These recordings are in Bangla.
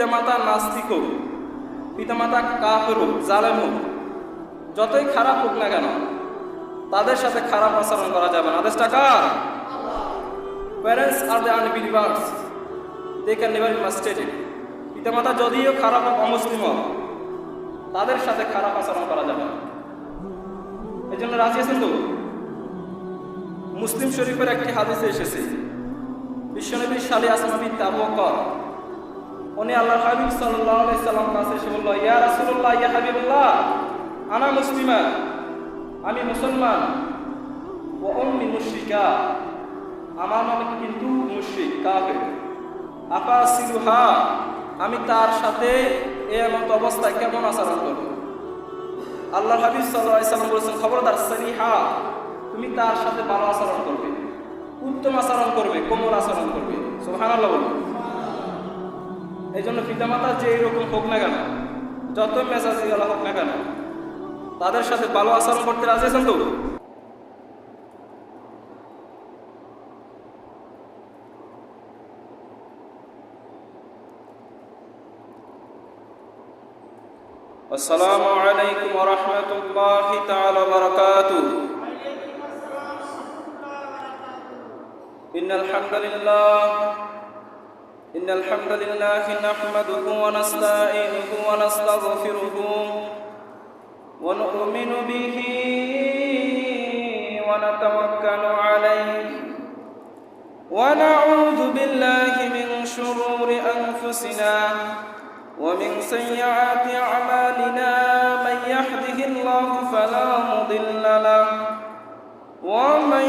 পিতামাতা নাস্তিক হোক, পিতামাতা কাফের হোক, জালেম হোক, যতই খারাপ হোক না কেন, তাদের সাথে খারাপ আচরণ করা যাবে না। আদেশটা কার? প্যারেন্টস আর the unbelievers, they can never be mastered. পিতামাতা যদিও খারাপ হোক, অমুসলিম হোক, তাদের সাথে খারাপ আচরণ করা যাবে না। এই জন্য রাজি আছেন তো? মুসলিম শরীফের একটি হাদিসে এসেছে, বিশ্বনবী শালি আসমা বিনত আবু বকর, উনি আল্লাহর হাবিব সাল্লাল্লাহু আলাইহি সাল্লাম কাছে এসে বলল, ইয়া রাসূলুল্লাহ, ইয়া হাবিবাল্লাহ, আনা মুসলিমা, আমি মুসলমান, ও উম্মি মুশরিকা, আমার মা কিন্তু মুশরিক, কাফের, আফাসিলুহা, আমি তার সাথে এমন অবস্থায় কেমন আচরণ করব? আল্লাহর হাবিব সাল্লাল্লাহু আলাইহি সাল্লাম বলেছেন, খবরদার সারিহা, তুমি তার সাথে ভালো আচরণ করবে, উত্তম আচরণ করবে, কোমল আচরণ করবে। সুবহানাল্লাহ বলুন। এই জন্য পিতামাতা যে এরকম হোক না কেন, যত মেজাজি গেলা হোক না কেন, তাদের সাথে ভালো আচরণ করতে রাজি আছেন তো? আসসালামু আলাইকুম ওয়া রাহমাতুল্লাহি তাআলা ওয়া বারাকাতুহু। ইন্নাল হামদালিল্লাহি নাহমাদুহু ওয়া নাস্তাঈনুহু ওয়া নাস্তাগফিরুহু ওয়া নু'মিনু বিহি ওয়া নাতাওয়াক্কালু আলাইহি ওয়া নাউযু বিল্লাহি মিন শুরুরি আনফুসিনা ومن سيئات أعمالنا من يهده الله فلا مضل له ومن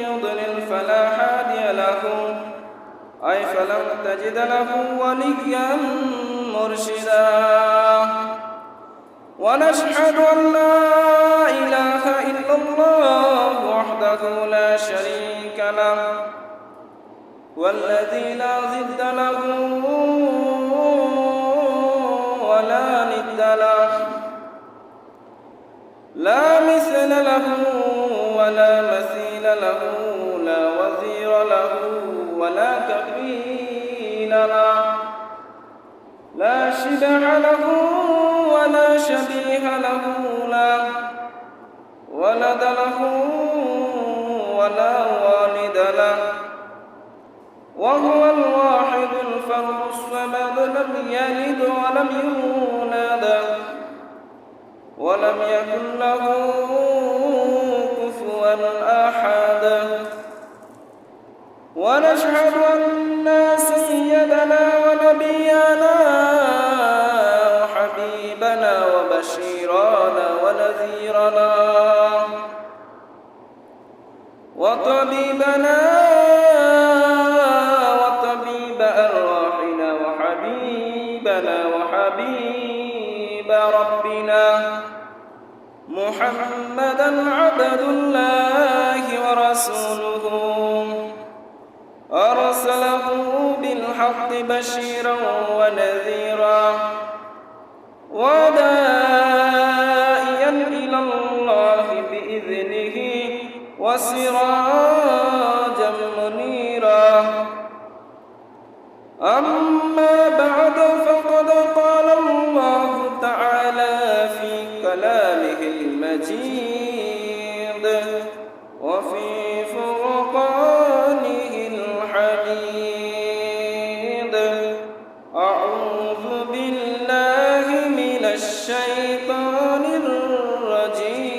يضلل فلا هادي له أي فلم تجد له وليا مرشدا ونشهد أن لا إله إلا الله وحده لا شريك له والذي لا ضد له ولا ند له لا مثل له ولا مثيل له لا وزير له ولا كفيل له لا شبه له ولا شبيه له لا ولد له ولا والد له وهو الواحد الفرد الصمد لم يلد ولم يولد ولم يكن له كفوا أحد ونشهد أن سيدنا ونبينا وحبيبنا وبشيرنا ونذيرنا وطبيبنا وحبيب ربنا محمدا عبد الله ورسوله أرسله بالحق بشيرا ونذيرا وداعيا إلى الله بإذنه وسراجا منيرا أما بعد فقد قال الله تعالى في كلامه المجيد وفي فرقانه الحميد أعوذ بالله من الشيطان الرجيم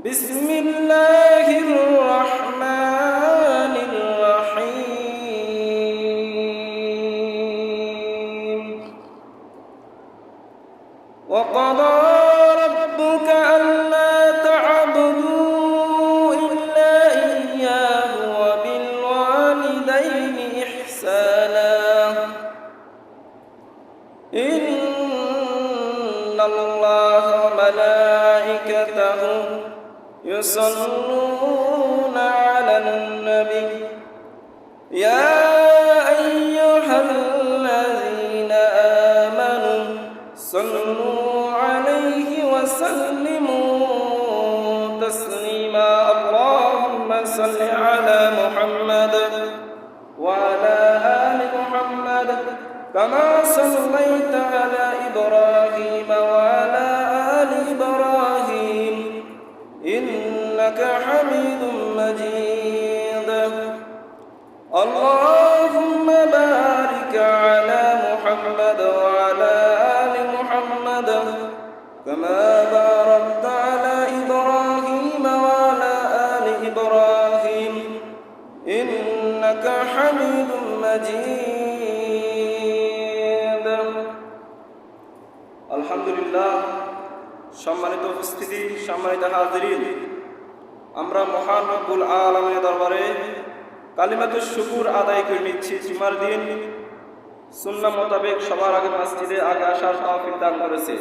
بسم الله الرحمن الرحيم وقضى ربك ألا تعبدوا إلا إياه وبالوالدين إحسانا إن الله وملائكته يصلون على النبي يا أيها الذين آمنوا صلوا عليه وسلموا تسليما اللهم صل على محمد وعلى كما صليت على إبراهيم وعلى آل إبراهيم إنك حميد مجيد اللهم بارك على محمد وعلى آل محمد كما باركت على إبراهيم وعلى آل إبراهيم إنك حميد مجيد الحمد لله সম্মানিত উপস্থিতি, সম্মানিত হাজিরিন, আমরা মহান রব্বুল আলামিনের দরবারে কালিমাতুশ শুকুর আদায় করে নিচ্ছি। জুমার দিন সুন্নাহ মোতাবেক সবার আগে মসজিদে আগে আসার তৌফিক দান করেছে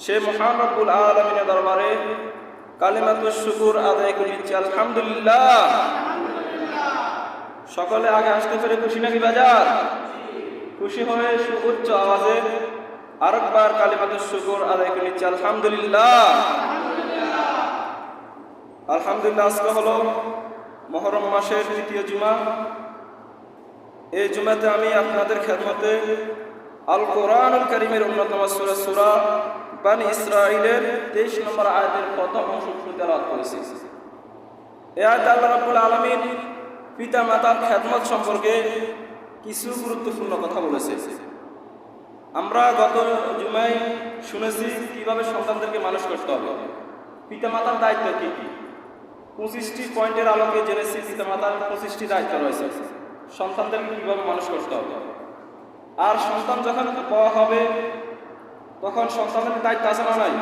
সে মহান রব্বুল আলামিনের দরবারে কালিমাতুশ শুকুর আদায় করে নিচ্ছি। আলহামদুলিল্লাহ। সকলে আগে আসতে পেরে খুশি নাকি বাজার? খুশি হয়ে সুউচ্চ আওয়াজে আরেকবার কালিমাতুশ শুকুর আদায় করে নিচ্ছি। আলহামদুলিল্লাহ। আলহামদুলিল্লাহ। আজকে হলো মুহররম মাসের তৃতীয় জুমা। এই জুমাতে আমি আপনাদের খেদমতে আল কোরআনুল কারীমের অন্যতম সূরা সূরা বনী ইসরাঈলের 23 নম্বর আয়াতের প্রথম অংশ তেলাওয়াত করেছি। এই আয়াতে আল্লাহ রাব্বুল আলামিন পিতা মাতার খেদমত সম্পর্কে কিছু গুরুত্বপূর্ণ কথা বলেছে। আমরা গত জুমায় শুনেছি কিভাবে সন্তানদেরকে মানুষ করতে হবে, পিতা মাতার দায়িত্ব কি কি। 25টি পয়েন্টের আলোকে জেনেছি পিতা মাতার 25টি দায়িত্ব রয়েছে, সন্তানদেরকে কিভাবে মানুষ করতে হবে। আর সন্তান যখন বড় হবে তখন সন্তানের দায়িত্ব আছে না নাই?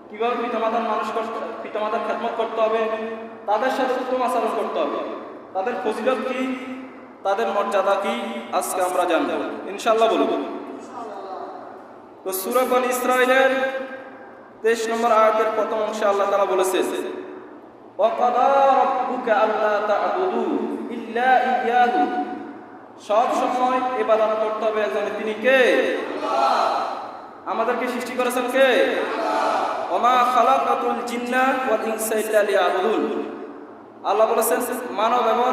কিভাবে পিতামাতার মানুষ করতে, পিতামাতার খেদমত করতে হবে, তাদের সাথে উত্তম আচরণ করতে হবে, তাদের ফজিলত কি, তাদের মর্যাদা কি, আজকে আমরা জানব ইনশাআল্লাহ। বলব তো সূরা বনী ইসরাঈলের 23 নম্বর আয়াতের প্রথম অংশে আল্লাহ তাআলা বলেছেন, ওয়াকাদা রাব্বুকা আল্লা তা'বুদু ইল্লা ইয়াহু। সব সময় ইবাদত করতে হবে একজন, তিনি কে? আমাদেরকে সৃষ্টি করেছেন কে? ওমা খালাকাতুল জিন্না ওয়াল ইনসা ইল্লা লিয়াবুদুন। আল্লাহ বলেছেন মানব এবং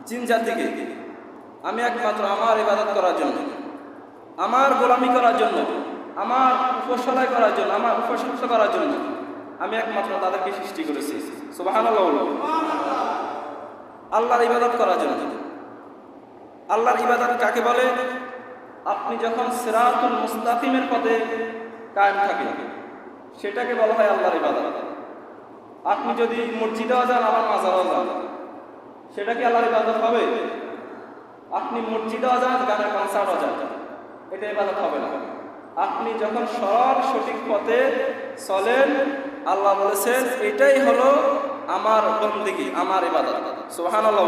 জিন জাতিকে আমি একমাত্র আমার ইবাদত করার জন্য, আমার গোলামি করার জন্য, আমার উপাসনা করার জন্য, আমার উপাসনা করার জন্য আমি একমাত্র তাদেরকে সৃষ্টি করেছি। সুবহানাল্লাহ। আল্লাহর ইবাদত করার জন্য। আল্লাহর ইবাদত কাকে বলে? আপনি যখন সিরাতুল মুস্তাকিমের পথে কায়েম থাকেন সেটাকে বলা হয় আল্লাহর ইবাদত। আপনি যদি মসজিদেও যান আবার মাজারেও যান, সেটা কি আল্লাহর ইবাদত হবে? আপনি মসজিদেও যান, গানের কনসার্টও যান, এটা ইবাদত হবে না। আপনি যখন সরল সঠিক পথে চলেন, আল্লাহ বলেছেন এটাই হলো আমার বন্দেগী, আমার ইবাদত। সুবহানাল্লাহ।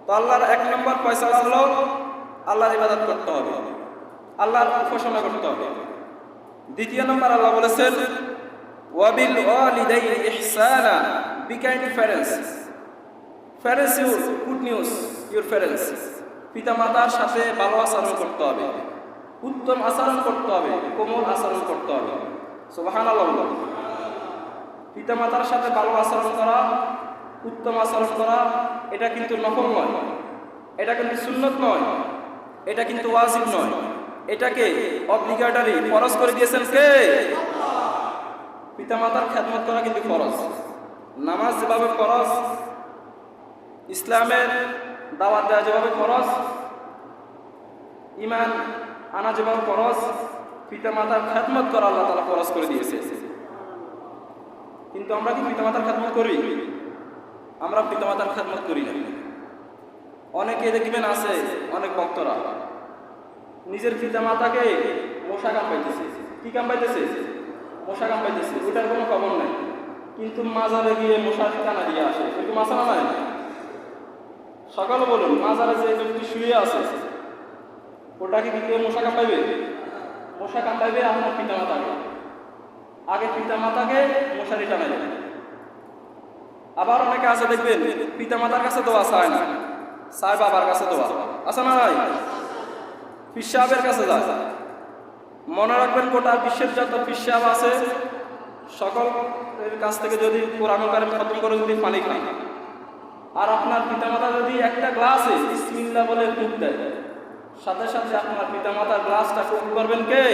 তো আল্লাহর 1 নম্বর ফয়সালা হলো আল্লাহর ইবাদত করতে হবে, আল্লাহর উপাসনা করতে হবে। 2 নম্বর আল্লাহ বলেছেন ওয়াবিল ওয়ালিদাইনি ইহসানা, be kind to parents, parents your good news your parents. পিতা মাতার সাথে ভালো আচরণ করতে হবে, উত্তম আচরণ করতে হবে, কোমল আচরণ করতে হবে। সুবহানাল্লাহ। পিতা মাতার সাথে ভালো আচরণ করা, উত্তম আচরণ করা, এটা কিন্তু নফল নয়, এটা কিন্তু সুন্নত নয়, এটা কিন্তু ওয়াজিব নয়, এটাকে অব্লিগেটরি ফরজ করে দিয়েছেন কে? পিতামাতার খেদমত করা কিন্তু ফরজ। নামাজ যেভাবে ফরজ, ইসলামের দাওয়াত দেওয়া যেভাবে ফরজ, ঈমান আনা যেভাবে ফরজ, পিতামাতার খেদমত করা আল্লাহ তাআলা ফরজ করে দিয়েছে। কিন্তু আমরা কি পিতামাতার খেদমত করি? আমরা পিতামাতার খেদমত করি না। অনেকে দেখবেন আছে, অনেক ভক্তরা নিজের পিতামাতাকে মশা কামড়াইতেছে। কি কামড়াইতেছে? মশা কামড়াইতেছে, ওটার কোনো খবর নাই, কিন্তু মাজারে গিয়ে মশার টানা দিয়ে আসে। কিন্তু মাছা না নাই, সকালে বলুন মাজারে যে ব্যক্তি শুয়ে আছে ওটাকে কি কেউ মশা কামড়াইবে? মশা কামড়াইবে আপনার পিতামাতাকে। আগে পিতামাতাকে মশারি টানাই দেবে। আবার অনেকে আছে দেখবেন পিতামাতার কাছে দোয়া চায় না, চায় বাবার কাছে দোয়া। আছে না নাই? পীর সাহেবের কাছে যায়। মনে রাখবেন গোটা বিশ্বের যত পীর সাহেব আছে সকল কাছ থেকে যদি কোরআন কারীম খতম করে যদি পানি খান, আর আপনার পিতামাতা যদি একটা গ্লাসে বিসমিল্লাহ বলে ফুঁক দেয়, সাথে সাথে আপনার পিতামাতার গ্লাসটা কবুল করবেন কে?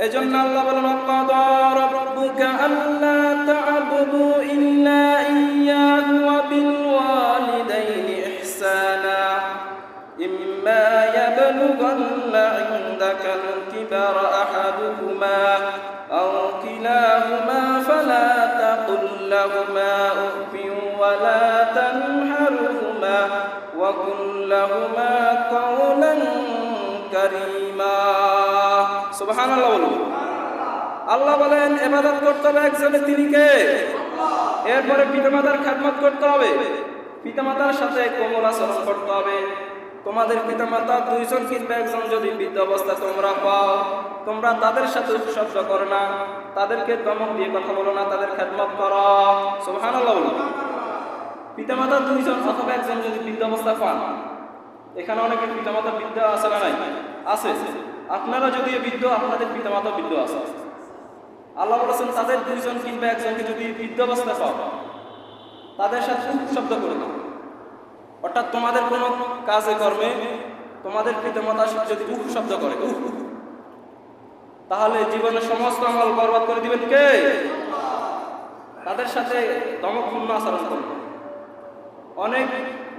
এজন্য আল্লাহ বলেন ওয়াকাদা রাব্বুকা আল্লা তা'বুদু ইল্লা ইয়্যাহু ওয়া বিল ওয়ালিদাইনি ইহসানা ইম্মা ইয়াবলুগান্না ইনদাকাল কিবারা আহাদুহুমা আও কিলাহুমা ফালা তাকুল লাহুমা উফিন ওয়া লা তানহারহুমা ওয়া কুল লাহুমা কাওলান কারীমা। সুবহানাল্লাহ বলুন। আল্লাহ বলেন ইবাদত করতে হবে একজনের, তিনি কে? এরপরে পিতামাতার খেদমত করতে হবে, পিতামাতার সাথে কোমল আচরণ করতে হবে। তোমাদের পিতামাতা দুইজন কিংবা একজন যদি বৃদ্ধ অবস্থা তোমরা পাও, তোমরা তাদের সাথে শব্দ করো না, তাদেরকে দমক দিয়ে কথা বলো না, তাদের খেদমত করো। সুবহানাল্লাহ বলুন। পিতামাতা দুইজন অথবা একজন যদি বৃদ্ধ অবস্থা পান, এখানে অনেকের পিতামাতা বৃদ্ধ আছে না নাই? আছে। আপনারা যদি বৃদ্ধ, আপনাদের পিতামাতা বৃদ্ধ আছে। আল্লাহ বলেছেন তাদের দুইজন কিংবা একজনকে যদি বৃদ্ধ অবস্থা পাও, তাদের সাথে শব্দ করে দাও। অর্থাৎ তোমাদের কোনো কাজে কর্মে তোমাদের পিতামাতা যদি শব্দ করে, তাহলে জীবনের সমস্ত আমল বরবাদ করে দিবেন কে? তাদের সাথে দমকপূর্ণ আচরণ করবে। অনেক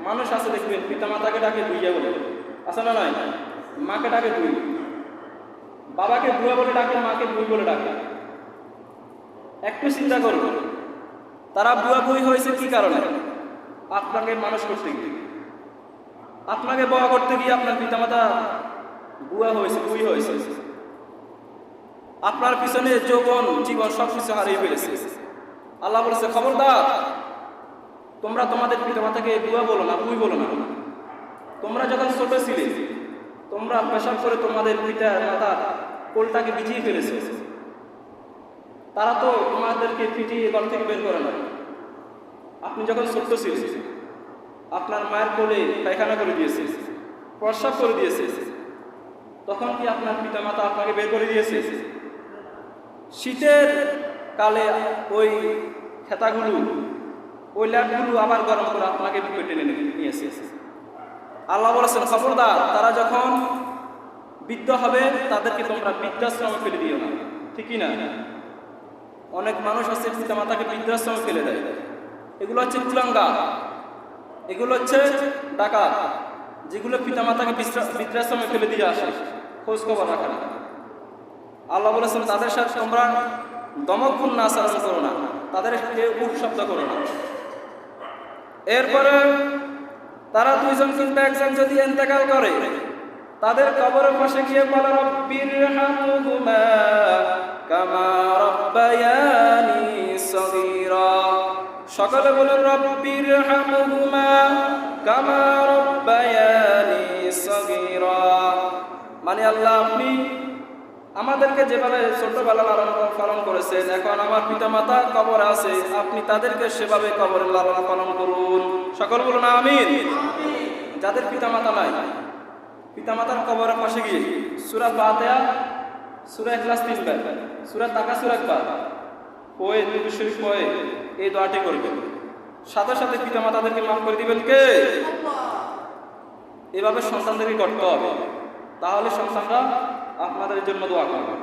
মানুষ আছে দেখবেন পিতামাতাকে ডাকে দুইয়া বলে, আছে না নাই? মাকে ডাকে দুই, বাবাকে বুয়া বলে ডাকে, মাকে বুই বলে ডাকে। একটু চিন্তা করব, তারা বুয়া বুই হয়েছে কি কারণে? আপনাকে মানুষ করতে গিয়ে, আপনাকে বড় করতে গিয়ে আপনার পিতামাতা বুয়া হয়েছে, বুই হয়েছে। আপনার পিছনে যৌবন জীবন সবকিছু হারিয়ে ফেলেছে। আল্লাহ বলেছে খবরদার, তোমরা তোমাদের পিতামাতাকে বুয়া বলো না, বুই বলো না। তোমরা যখন ছোট ছিলে, তোমরা পেশাব করে তোমাদের পিতা মাতার কোলটাকে বিছিয়ে ফেলেছে। তারা তো তোমাদেরকে পিটিয়ে ঘর থেকে বের করে না। আপনি যখন ছোট্ট ছিলেন, আপনার মায়ের কোলে পায়খানা করে দিয়েছে, প্রস্রাব করে দিয়েছে, তখন কি আপনার পিতামাতা আপনাকে বের করে দিয়েছে? শীতের কালে ওই খেতাগুলো, ওই ল্যাটগুলো আবার গরম করে আপনাকে পেটে নিয়েছে। আল্লাহ বলেছেন খবরদার, তারা যখন বৃদ্ধ হবে তাদেরকে তোমরা বৃদ্ধাশ্রমে ফেলে দিও না। ঠিকই না? অনেক মানুষ আছে পিতামাতাকে বৃদ্ধাশ্রমে ফেলে দেয়। এগুলো হচ্ছে কুলাঙ্গা, এগুলো হচ্ছে ডাকাত, যেগুলো পিতামাতাকে বৃদ্ধাশ্রমে ফেলে দিয়ে আসে, খোঁজ খবর রাখে না। আল্লাহ বলেছেন তাদের সাথে তোমরা দমকপূর্ণ আচরণ করো না, তাদেরকে শব্দ করো না। এরপরে তারা দুইজন কিংবা একজন যদি ইন্তেকাল করে, তাদের কবরের পাশে গিয়ে বলে রব্বিরহামহুমা কামা রাব্বায়ানি সগীরা। সকলে বলেন রব্বিরহামহুমা কামা রাব্বায়ানি সগীরা। মানে আল্লাহ, আপনি আমাদেরকে যেভাবে ছোটবেলা লালন পালন করেছেন, এখন আমার পিতামাতা কবরে আছে, আপনি তাদেরকে সেভাবে কবরে লালন পালন করুন। সকল বলুন আমিন। যাদের পিতামাতা নাই, পিতামাতার কবরের পাশে গিয়ে সূরা ফাতিহা, সূরা ইখলাস 3 বার, সূরা তাকাসুর 1 বার পড়ে, দুরূদ শরীফ পড়ে এই দোয়াটি করবেন। সাথে সাথে পিতামাতাদেরকে মাফ করে দিবেন কে? এভাবে সন্তানদেরকে করতে হবে, তাহলে সন্তানরা আপনাদের জন্য দোয়া করবে।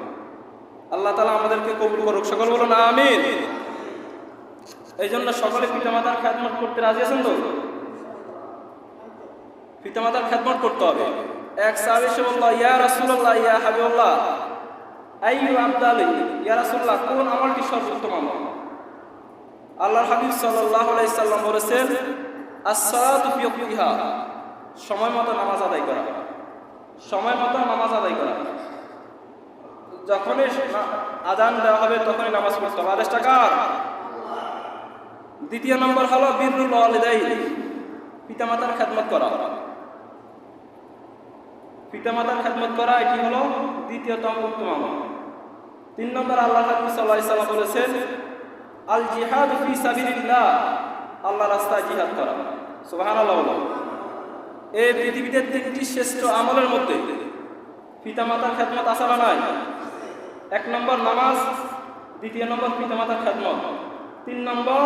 আল্লাহ তাআলা আমাদেরকে কবুল করুক। সকল বলুন আমিন। এই জন্য সকলে পিতামাতার খেদমত করতে রাজি আছেন তো? পিতামাতার খেদমত করতে হবে। এক সাহাবী এসে বলল, ইয়া রাসূলুল্লাহ, ইয়া হাবিবাল্লাহ, আইয়ু আফদালি, ইয়া রাসূলুল্লাহ, কোন আমলটি সর্বোত্তম আমল? আল্লাহর হাবিব সাল্লাল্লাহু আলাইহি সাল্লাম বলেছেন, আস-সালাতু ফি ওয়াক্তিহা, সময় মতো নামাজ আদায় করা। সময় মতো নামাজ আদায় করা, যখনই আযান দেওয়া হবে তখনই নামাজ পড়তে হবে। আদেশটা কার? দ্বিতীয় নম্বর হলো বিররুল ওয়ালিদাইন, পিতামাতার খেদমত করা। পিতামাতার খেদমত করা এটি হলো দ্বিতীয়তম উত্তম আমল। 3 নম্বর আল্লাহ রাসূল সাল্লাল্লাহু আলাইহি সাল্লাম বলেছেন, আল জিহাদ ফি সাবিলিল্লাহ, আল্লাহর রাস্তায় জিহাদ করা। সুবহানাল্লাহ। এই পৃথিবীতে 3টি শ্রেষ্ঠ আমলের মধ্যে পিতামাতার খেদমত আছে না নাই? 1 নম্বর নামাজ, 2 নম্বর পিতামাতার খেদমত, 3 নম্বর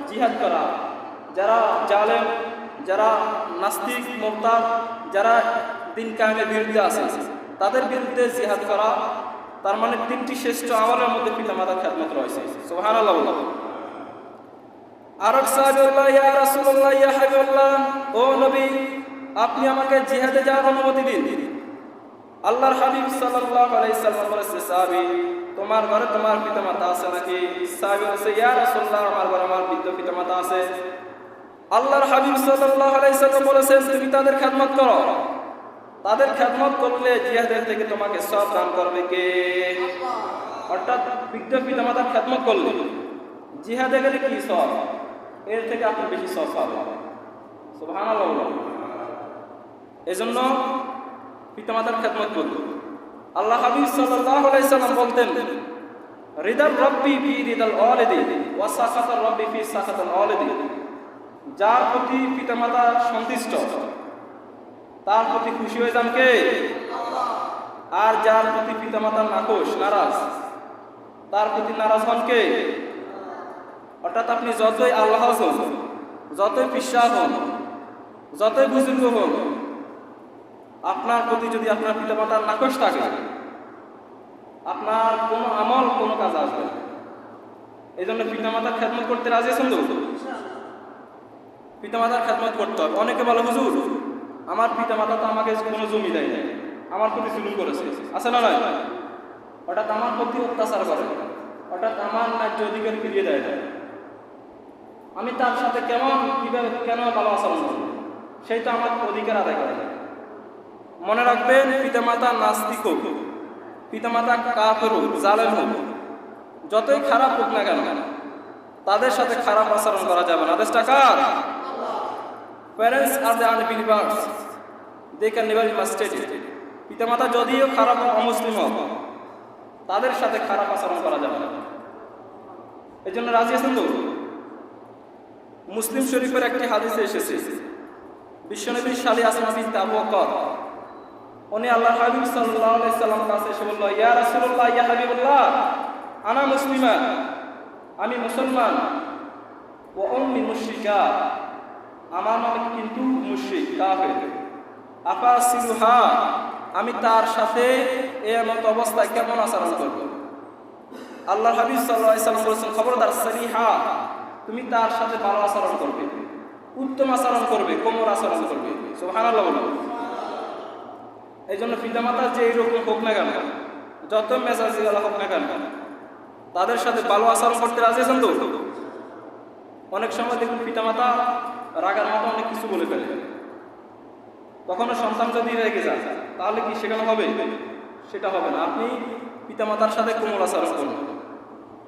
জিহাদ করা। যারা জালেম, যারা নাস্তিক মুরতাদ, যারা দিন কায়েমের বিরুদ্ধে আছে, তাদের বিরুদ্ধে জিহাদ করা, তার মানে 3টি শ্রেষ্ঠ আমলের মধ্যে পিতামাতার খেদমত রয়েছে। সুবহানাল্লাহ। আর এক সাহাবী বলল, ইয়া রাসূলুল্লাহ, ইয়া হাবিবাল্লাহ, ও নবী, আপনি আমাকে জিহাদে যাওয়ার অনুমতি দিন। আল্লাহর হাবিব সাল্লাল্লাহু আলাইহি সাল্লাম বলেছে, সাহাবী, তোমার ঘরে তোমার পিতামাতা আছে নাকি? সাহাবী বলেছে, ইয়া রাসূলুল্লাহ, আমার ঘরে আমার বৃদ্ধ পিতামাতা আছে। আল্লাহর হাবিব সাল্লাল্লাহু আলাইহি সাল্লাম বলেছেন, তুমি তাদের খেদমত করো। তাদের খেদমত করলে জিহাদের থেকে তোমাকে সওয়াব দান করবে কে? অর্থাৎ বৃদ্ধ পিতামাতার খেদমত করলে জিহাদে গেলে কি সওয়াব, এর থেকে আপনি বেশি সওয়াব পাবেন। সুবহানাল্লাহ। এজন্য পিতামাতার খেদমত করুন। আল্লাহ হাবিব সাল্লাল্লাহু আলাইহি সাল্লাম বলতেন, রিদাল রব্বি ফি রিদাল ওয়ালিদি ওয়া সাখাতার রব্বি ফি সাখাতাল ওয়ালিদি। যার প্রতি পিতামাতা সন্তুষ্ট তার প্রতি খুশি হয়ে যান কে? আল্লাহ। আর যার প্রতি পিতামাতার নাখোশ, নারাজ, তার প্রতি নারাজ হন কে? অর্থাৎ আপনি যতই আল্লাহ হন, যতই বিশ্বাস হন, যতই বুজুর্গ হন, আপনার প্রতি যদি আপনার পিতামাতার নাকশ থাকে, আপনার কোনো আমল, কোনো কাজ আসবে না। এই জন্য পিতামাতার খেদমত করতে রাজি আছেন তো? পিতামাতার খেদমত করতে হবে। অনেকে বলে, হুজুর, আমার পিতামাতা তো আমাকে কোনো জমি দেয় না, আমার প্রতি জুলুম করেছে, আছে না নয়? অর্থাৎ আমার প্রতি অত্যাচার করে, অর্থাৎ আমার ন্যায্য অধিকার ফিরিয়ে দেয় না। আমি তার সাথে কিভাবে কেন ভালো আচরণ করব? সেই তো আমার অধিকার আদায় করে। মনে রাখবেন, পিতামাতা নাস্তিক হোক, পিতামাতা কাফের হোক, জালেম হোক, যতই খারাপ হোক না কেন, তাদের সাথে খারাপ আচরণ করা যাবে না। আদেশটা কার? প্যারেন্টস আর the unbelievers, they can never ইমাস্টেড ইট। পিতামাতা যদিও খারাপ অমুসলিম হোক, তাদের সাথে খারাপ আচরণ করা যাবে না। এই জন্য রাজি আছেন তো? মুসলিম শরীফের একটি হাদিসে এসেছে, বিশ্বনবীর শালী আসমা বিনতে আবু বকর, উনি আল্লাহর হাবিব সাল্লাল্লাহু আলাইহি সাল্লামের কাছে এসে বলল, ইয়া রাসূলুল্লাহ, ইয়া হাবিবাল্লাহ, আনা মুসলিমা, আমি মুসলমান, ও উম্মি মুশরিকা, আমার মা কিন্তু মুশরিক, কাফের, আফাসিলুহা, আমি তার সাথে এমন অবস্থায় কেমন আচরণ করব? আল্লাহর হাবিব সাল্লাল্লাহু আলাইহি সাল্লাম বলেছেন, খবরদার, সালিহা, তুমি তার সাথে ভালো আচরণ করবে, উত্তম আচরণ করবে, কোমল আচরণ করবে। সুবহানাল্লাহ বলুন। এই জন্য পিতামাতার যে এইরকম হোক না কেন, যত মেজাজি গলা হোক না কেন, তাদের সাথে ভালো আচরণ করতে রাজি আছেন তো? অনেক সময় দেখুন, পিতামাতা রাগার মাথা অনেক কিছু বলে ফেলে, কখনো সন্তান যদি রেগে যায়, তাহলে কি সেখানে হবে? সেটা হবে না। আপনি পিতামাতার সাথে কোমল আচরণ করুন।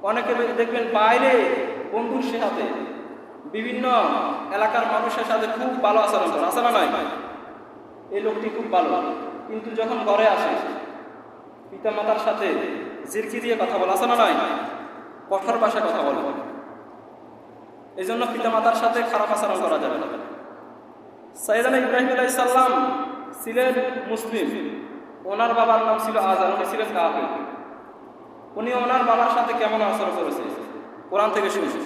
অনেকে দেখবেন বাইরে বন্ধুর সাথে, বিভিন্ন এলাকার মানুষের সাথে খুব ভালো আচরণ করে, আছে না নয়? এই লোকটি খুব ভালো, কিন্তু যখন ঘরে আসে পিতামাতার সাথে জিরকি দিয়ে কথা বলে, আছে না নয়? কঠোর ভাষায় কথা বলে। এই জন্য পিতামাতার সাথে খারাপ আচরণ করা যাবে না। সাইয়েদনা ইব্রাহিম আলাইহিস সালাম ছিলেন মুসলিম, ওনার বাবার নাম ছিল আজার, উনি ছিলেন কাফের। উনি ওনার বাবার সাথে কেমন আচরণ করেছে কোরআন থেকে শুনেছি।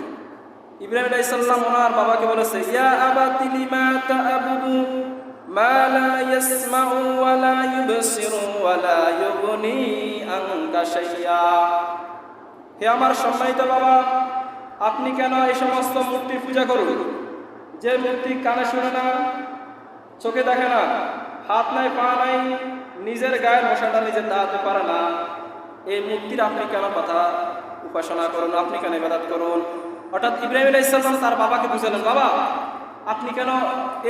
ইব্রাহিম আলাইহিস সালাম ওনার বাবাকে বলেছে, ইয়া আবাতি লিমা তা'বুদু মা লা ইয়াসমাউ ওয়া লা ইউবসিরু ওয়া লা ইউগনি আনকা শাইয়া। হে আমার সম্মানিত বাবা, আপনি কেন এই সমস্ত মূর্তির পূজা করুন, যে মূর্তি কানে শুনে না, চোখে দেখে না, হাত নাই, পা নাই, নিজের গায়ের মশাটা নিজের দাঁড়াতে পারে না, এই মূর্তির আপনি কেন কথা উপাসনা করুন, আপনি কেন ইবাদত করুন? অর্থাৎ ইব্রাহিম আলাইহিস সালাম তার বাবাকে বুঝালেন, বাবা, আপনি কেন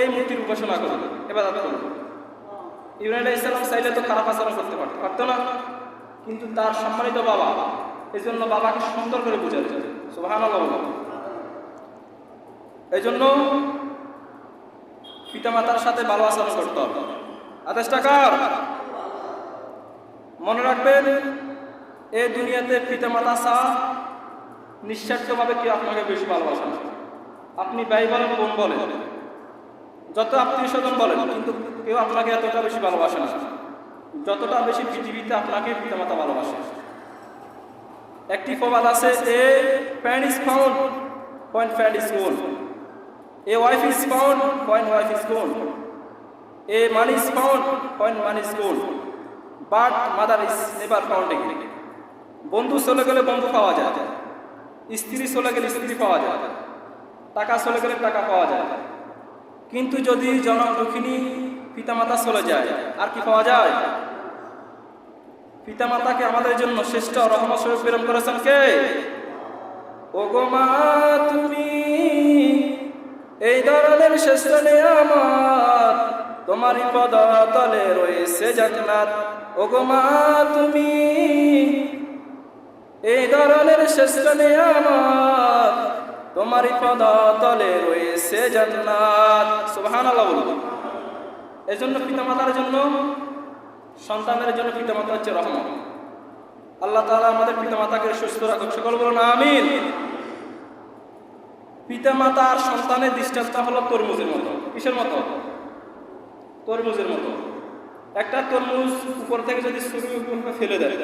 এই মূর্তির উপাসনা করুন, ইবাদত করুন? ইব্রাহিম আলাইহিস সালাম চাইলে তো খারাপ আচরণ করতে পারতো না, কিন্তু তার সম্মানিত বাবা, এই জন্য বাবাকে সুন্দর করে বুঝালেন। সুবহানাল্লাহ। এই জন্য পিতামাতার সাথে ভালো আচরণ করতে হবে। আদেশটা কার? মনে রাখবেন, এই দুনিয়াতে পিতামাতা ছাড়া নিঃস্বার্থভাবে কেউ আপনাকে বেশি ভালোবাসেন। আপনি ভাই বলেন, বোন বলেন, যত আত্মীয় স্বজন বলেন, কিন্তু কেউ আপনাকে এতটা বেশি ভালোবাসে না যতটা বেশি পৃথিবীতে আপনাকে পিতামাতা ভালোবাসে। একটি প্রবাদ আছে, a friend is found when friend is gone. A wife is found when wife is gone. A money is found when money is gone. But mother is never found again. বন্ধু চলে গেলে বন্ধু পাওয়া যায়, স্ত্রী চলে গেলে স্ত্রী পাওয়া যায়, টাকা চলে গেলে টাকা পাওয়া যায়, কিন্তু যদি জনম দুঃখিনী পিতামাতা চলে যায় আর কি পাওয়া যায়? পিতামাতাকে আমাদের জন্য শ্রেষ্ঠ রহমত স্বরূপ প্রেরণ করেছেন কে? ওগো মা তুমি এই ধরনের শ্রেষ্ঠ নিয়ামত, তোমারই পদতলে রয়েছে জান্নাত। ওগো মা তুমি এই ধরনের শ্রেষ্ঠ নিয়ামত, তোমারই পদতলে রয়েছে জান্নাত। সুবহানাল্লাহ বলুন। এজন্য পিতামাতার জন্য, সন্তানের জন্য পিতামাতা হচ্ছে রহমত। আল্লাহ তাআলা আমাদের পিতামাতাকে সুস্থ রাখুন, সকল বলুন আমিন। পিতামাতা আর সন্তানের দৃষ্টান্ত হলো তরমুজের মতো। কিসের মতো? তরমুজের মতো। একটা তরমুজ উপর থেকে যদি ছুরি উপরে ফেলে দেয়,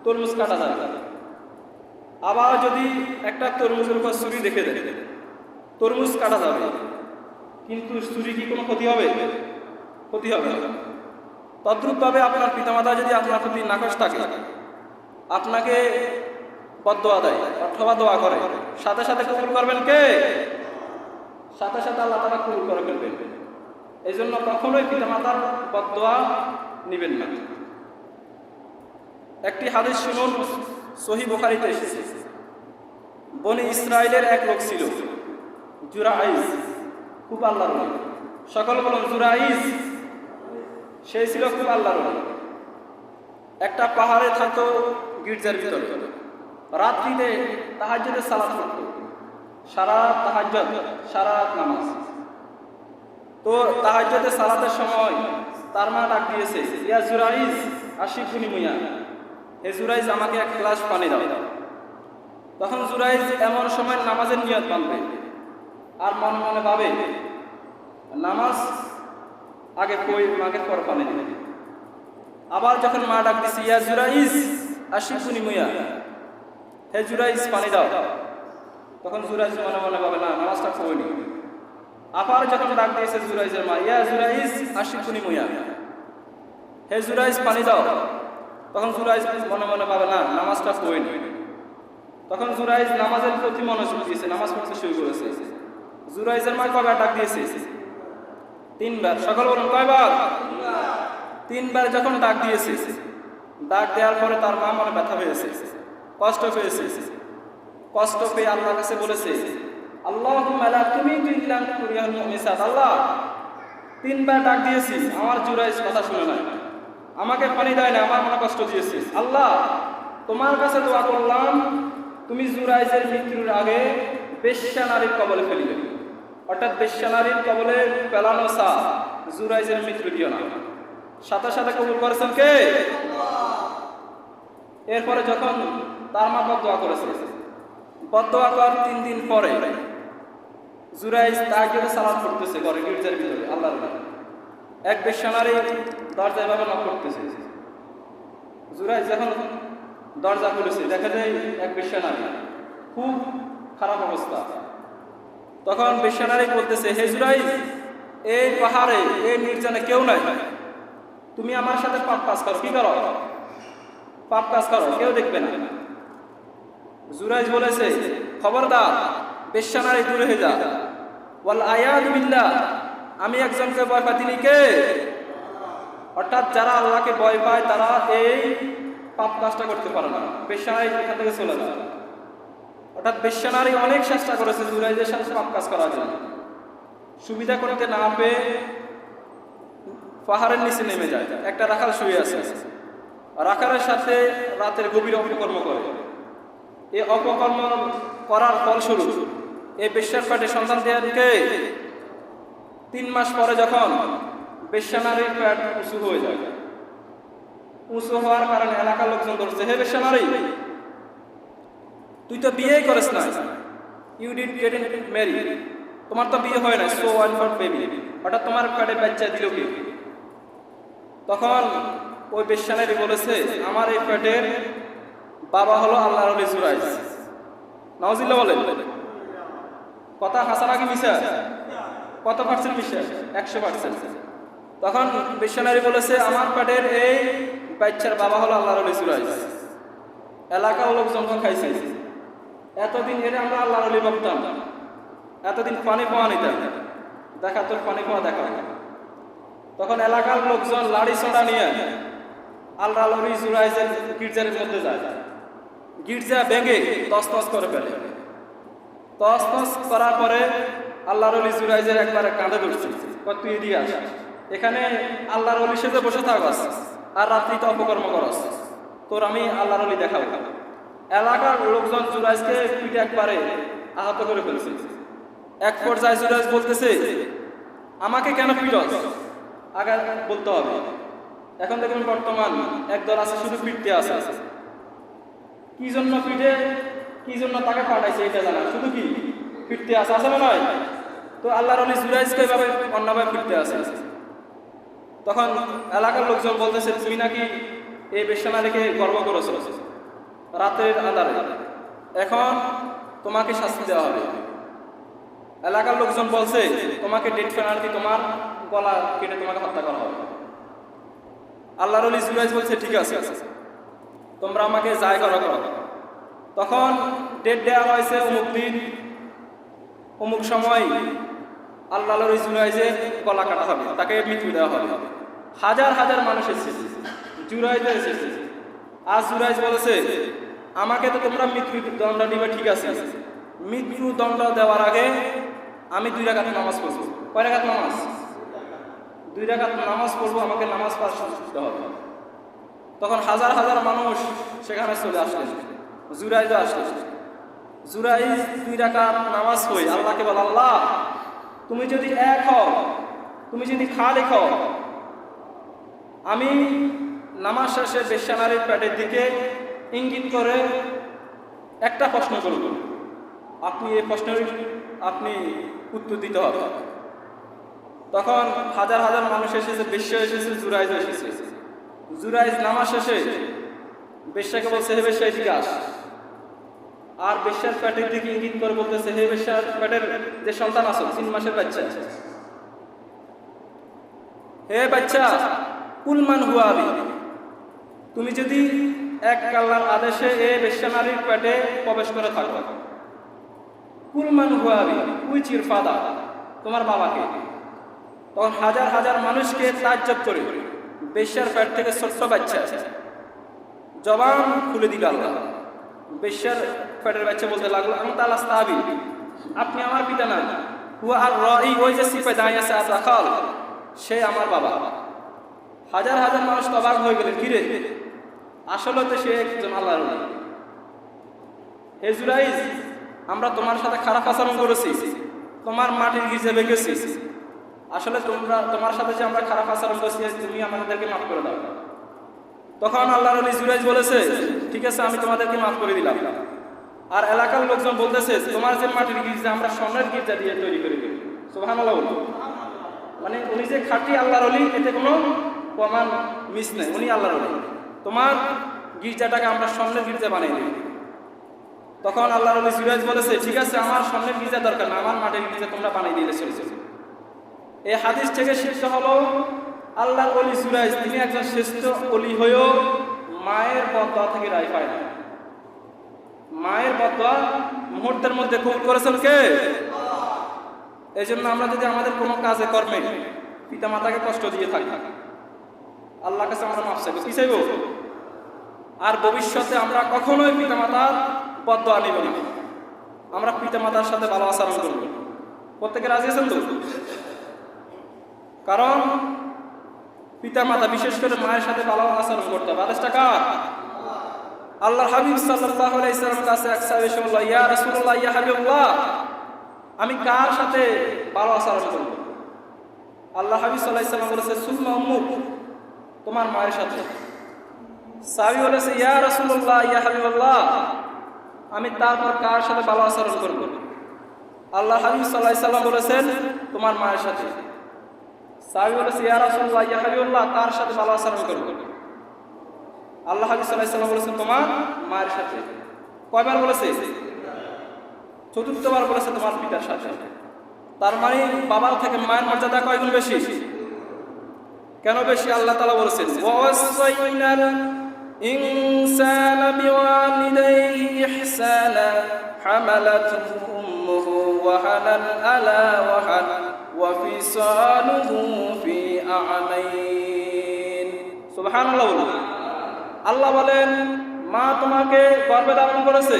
তরমুজ কাটা যায়। আবার যদি একটা তরমুজের উপর ছুরি রেখে দেয়, তরমুজ কাটা যাবে, কিন্তু ছুরি কি কোনো ক্ষতি হবে? ক্ষতি হবে না। তদ্রূপভাবে আপনার পিতামাতা যদি আপনার প্রতি নাকশ থাকে, আপনাকে বদদোয়া দেয় অথবা দোয়া করে, সাথে সাথে কবুল করবেন কে? সাথে সাথে আল্লাহ তাআলা কবুল করে ফেলবেন। এই জন্য কখনোই পিতামাতার বদদোয়া নেবেন না। একটি হাদিস শুনুন, সহিহ বুখারীতে এসেছে। বনি ইসরাইলের এক লোক ছিল, জুরাইজ, খুব আল্লাহর ওলি। সকল বলুন জুরাইজ। সে ছিল খুব আল্লাহর ওলি। একটা পাহাড়ে থাকতো গির্জার ভিতরে। রাত্রিতে তাহাজ্জুদের সালাত পড়ত, সারা তাহাজ্জুদ, সারা নামাজ। তো তাহাজ্জুদের সালাতের সময় তার মা ডাক দিয়েছে, ইয়া জুরাইজ আশিকুনি মুয়া, হে জুরাইজ আমাকে এক গ্লাস পানি দাও। তখন জুরাইজ এমন সময় নামাজের নিয়ত বাঁধবে আর মনে মনে ভাবে নামাজ আগে কই, মাকে পর পানি দিবে। আবার যখন মা ডাক দিয়েছে, ইয়া জুরাইজ আশিকুনি মুয়া, হে জুরাইজ পানি দাও, তখন জুরাইজ মনে মনে ভাবে না, নামাজটা কইনি। আবার যখন ডাক দিয়েছে জুরাইজের মা, ইয়া জুরাইজ আশিকুনি মুয়া, হে জুরাইজ পানি দাও, তখন জুরাইজ মনে মনে ভাবে না, নামাজটা কইনি। তখন জুরাইজ নামাজের প্রতি মনোযোগ দিয়েছে, নামাজ পড়তে শুরু করেছে। জুরাইজের মা কয়বার ডাক দিয়েছে? 3 বার। সকল বলুন কয়বার? 3 বার যখন ডাক দিয়েছে, ডাক দেওয়ার পরে তার মা মনে ব্যথা হয়েছে, কষ্ট পেয়েছে। কষ্ট পেয়ে আল্লাহর কাছে বলেছে, আল্লাহুম্মা লা তুমিতু ইল্লা তুরিয়াল মুমিসাত। আল্লাহ 3 বার ডাক দিয়েছি, আমার জুরাইজ কথা শুনে নাই, আমাকে পানি দেয় না, আমার মনে কষ্ট দিয়েছে। আল্লাহ তোমার কাছে দোয়া করলাম, তুমি জুরাইজের মৃত্যুর আগে বেশ্যা নারীর কবলে ফেলিবে, অর্থাৎ বেশ্যা নারীর কবলে পেলানো সা জুরাইজের মৃত্যু দিও না। সাথে সাথে কবুল করেছেন কে? এরপরে যখন তার মা বদদোয়া করেছে, বদদোয়া করার 3 দিন পরে জুরাইজ তাহাজ্জুদের সালাত পড়তেছে ঘরে গির্জার ভিতরে আল্লাহর নামে। এক বেশ্যা নারী দরজায় ভাবে নক করতেছে। জুরাইজ যখন দরজা খুলেছে, দেখা যায় এক বেশ্যা নারী, খুব খারাপ অবস্থা। তখন বেশ্যা নারী বলতেছে, হে জুরাইজ, এই পাহাড়ে এই নির্জনে কেউ নাই, তুমি আমার সাথে পাপ কাজ করো। কি করো? পাপ কাজ করো, কেউ দেখবে না। জুরাইজ বলেছে, খবরদার, বেশ্যা নারী দূরে হয়ে যা। ওয়াল আয়াযু বিল্লাহ, আমি একজনকে ভয় পাই, তিনি কে? অর্থাৎ যারা আল্লাহকে ভয় পায় তারা এই পাপ কাজটা করতে পারে না। বেশ্যা নারী এখান থেকে চলে যায়। অর্থাৎ বেশ্যা নারী অনেক চেষ্টা করেছে জুরাইজের সাথে পাপ কাজ করার জন্য, সুবিধা করতে না পেয়ে পাহাড়ের নিচে নেমে যায়। একটা রাখাল শুয়ে আছে, রাখালের সাথে রাতের গভীর অপকর্ম করে। এই অপকর্ম করার ফলস্বরূপ এই বেশ্যার পেটে সন্তান দেওয়ার কে? 3 মাস পরে যখন বেশ্যা নারীর পেট উঁচু হয়ে যায়, উঁচু হওয়ার কারণে এলাকার লোকজন ধরছে, হে বেশ্যা নারী, তুই তো বিয়েই করিস না, ইউ ডিড গেট ম্যারি, তোমার তো বিয়ে হয় না, সো ওয়ান ফর বেবি, অর্থাৎ তোমার পেটে বাচ্চা দিল কি? তখন ওই বেশ্যা নারী বলেছে, আমার এই পেটের বাবা হলো আল্লাহর ওলি জুরাইজ। নাউজুবিল্লাহ বলেন। কথা হাসা নাকি মিছা? কত পার্সেন্ট বিশ্বাস? 100%। তখন বিশ্বনারী বলেছে, আমার পেটের এই বাচ্চার বাবা হলো আল্লাহর ওলি জুরাইজ। এলাকার লোকজন খাইছে, এতদিন এর আমরা আল্লাহর ওলি ভাবতাম, এতদিন পানি পাওয়া নিতাম, দেখা তোর পানি পাওয়া দেখা। তখন এলাকার লোকজন লাড়ি ছড়া নিয়ে আল্লাহর ওলি জুরাইজের গির্জার মধ্যে যায়, গির্জা ভেঙে তছনছ করে ফেলে। তছনছ করার পরে আল্লাহর ওলি জুরাইজের একবারে কাঁধে ধরছে, তুই এদিকে আস, এখানে আল্লাহর ওলি সেজে বসে থাকস আর রাত্রিতে অপকর্ম করস, তোর আমি আল্লাহর ওলি দেখাবো। এলাকার লোকজন জুরাইজকে পিঠে একবারে আহত করে ফেলছে। এক পর্যায়ে জুরাইজ বলতেছে, আমাকে কেন পিটস? আগে বলতে হবে। এখন দেখুন বর্তমান একদল আছে শুধু পিটতে আছে, কি জন্য পিঠে, কি জন্য তাকে পাঠাইছে এটা জানা, শুধু কি পিটতে আছে, আছে না নয়? তো আল্লাহর ওলি জুরাইজকে এভাবে অন্যভাবে পিটতে আছে। তখন এলাকার লোকজন বলতেছে, তুমি নাকি এই বেশ্যানারীকে গর্ব করেছ রাতের আধারে, এখন তোমাকে শাস্তি দেওয়া হবে। এলাকার লোকজন বলছে, তোমাকে ডেথ পেনাল্টি, তোমার গলা কেটে তোমাকে হত্যা করা হবে। আল্লাহর ওলি জুরাইজ বলছে, ঠিক আছে, তোমরা আমাকে যাই করো করো। তখন ডেট দেওয়া হয়েছে অমুক দিন অমুক সময় আল্লাহর ওলি জুরাইজের গলা কাটা হবে, তাকে মৃত্যু দেওয়া হবে। হাজার হাজার মানুষ এসেছে, জুরাইজ এসেছে। আজ জুরাইজ বলেছে, আমাকে তো তোমরা মৃত্যু দণ্ড দিবে, ঠিক আছে, মৃত্যু দণ্ড দেওয়ার আগে আমি 2 রাকাত নামাজ পড়বো। কয় রাকাত নামাজ? 2 রাকাত নামাজ পড়বো, আমাকে নামাজ পাঠ করতে হবে। তখন হাজার হাজার মানুষ সেখানে চলে আসলেন, জুরাইজও আসলেন। জুরাইজ 2 রাকাত নামাজ পড়ে আল্লাহকে বল, আল্লাহ তুমি যদি এক হও, তুমি যদি খালিক হও, আমি নামাজ শেষে বেশ্যানারীর পেটের দিকে ইঙ্গিত করে একটা প্রশ্ন করব, আপনি এই প্রশ্নের আপনি উত্তর দিতে হবে। তখন হাজার হাজার মানুষ এসেছে, বেশ্যা এসেছে, জুরাইজ এসেছে। জুরাইজ নামাজ শেষে বেশ্যাকে বলছে, হে বেশ্যা এদিকে আস। আর বেশ্যার পেটের দিকে ইঙ্গিত করে বলতেছে, হে বেশ্যার পেটের যে সন্তান আছে 3 মাসের বাচ্চা, হে বাচ্চা, কুলমান হুয়া আবি, তুমি যদি এক আল্লাহর আদেশে এই বেশ্যানারীর পেটে প্রবেশ করে থাকো, কুলমান হুয়া আবি, হুইচ ইউর ফাদার, তোমার বাবাকে। তখন হাজার হাজার মানুষকে তাজ্জব করে বেশ্যার পেট থেকে ছোট্ট বাচ্চা জবান খুলে দিল আল্লাহ। বেশ্যার পেটের বাচ্চা বলতে লাগলো, আমি তালা স্তাবি, আপনি আমার পিতা না, হুয়া আর রাই, ওই যে সিপাই দাঁড়িয়ে আছে আতাখাল, সে আমার বাবা। হাজার হাজার মানুষ তো অবাক হয়ে গেলেন, কিরে আসলে তো সে একজন আল্লাহর ওলি। হে জুরাইজ, আমরা তোমার সাথে খারাপ আচরণ করেছি, তোমার মাটির গির্জা ভেঙেছি, আসলে তোমার সাথে যে আমরা খারাপ আচরণ করছি, তুমি আমাদেরকে মাফ করে দাও। তখন আল্লাহর ওলি জুরাইজ বলেছে, ঠিক আছে, আমি তোমাদেরকে মাফ করে দিলাম। আর এলাকার লোকজন বলতেছে, তোমার যে মাটির গির্জা আমরা স্বর্ণের গির্জা দিয়ে তৈরি করে দিই। সুবহানাল্লাহ। মানে উনি যে খাঁটি আল্লাহর ওলি, এতে কোনো প্রমাণ মিস নেই, উনি আল্লাহর ওলি। তোমার গির্জাটাকে আমরা স্বর্ণের গির্জা বানিয়ে দিই। তখন আল্লাহর ওলি জুরাইজ বলেছে, ঠিক আছে, আমার স্বর্ণের গির্জা দরকার না, আমার মাটির গির্জা তোমরা বানিয়ে দিলে চলেছে। এই হাদিস থেকে শিক্ষা হলো, আল্লাহর ওলি জুরাইজ তিনি একজন শ্রেষ্ঠ ওলি হয়েও মায়ের বদদোয়া থেকে রায় পায় না। মায়ের বদদোয়া মুহূর্তের মধ্যে কবুল করেছেন কে? এই জন্য আমরা যদি আমাদের কোনো কাজে কর্মে পিতা মাতাকে কষ্ট দিয়ে থাকি, আল্লাহর কাছে আমরা মাফ চাইব, কি চাইব? আর ভবিষ্যতে আমরা কখনোই পিতা মাতার বদদোয়া নিব না, আমরা পিতা মাতার সাথে ভালো আচরণ করব। প্রত্যেকে রাজি আছেন তো? কারণ পিতা মাতা, বিশেষ করে মায়ের সাথে ভালো আচরণ করতে হবে। আদেশটা কার? আল্লাহর হাবিব সাল্লাল্লাহু আলাইহি ওয়াসাল্লামের কাছে এক সাহাবী এসে বলল, ইয়া রাসূলুল্লাহ, ইয়া হাবিবাল্লাহ, আমি কার সাথে ভালো আচরণ করব? আল্লাহ হাবিব সাল্লাল্লাহু আলাইহি ওয়াসাল্লাম বলেছে, সুম্মা উম্মুক, তোমার মায়ের সাথে। সাহাবী বলেছে, ইয়া রাসূলুল্লাহ, ইয়া হাবিবাল্লাহ, আমি তারপর কার সাথে ভালো আচরণ করব? আল্লাহ হাবিব সাল্লাল্লাহু আলাইহি ওয়াসাল্লাম বলেছেন, তোমার মায়ের সাথে। সাহাবী বলেছে, ইয়া রাসূলুল্লাহ, ইয়া হাবিবাল্লাহ, তার সাথে ভালো আচরণ করব। আল্লাহ হাবিব সাল্লাল্লাহু আলাইহি ওয়াসাল্লাম বলেছেন, তোমার মায়ের সাথে। কয়বার বলেছে? চতুর্থবার বলেছে, তোমার পিতার সাথে। তার মানে বাবার থেকে মায়ের মর্যাদা কয় গুণ বেশি? কেন বেশি? আল্লাহ তাআলা বলেছেন ওয়াসাইনাল ইনসানা বিওয়ালিদাইহি ইহসানা হামালাতহু উম্মুহু ওয়াহানান আলা ওয়াহান ওয়া ফিসালুহু ফি আমাইন। সুবহানাল্লাহ। আল্লাহ বলেন মা তোমাকে গর্ভে ধারণ করেছে,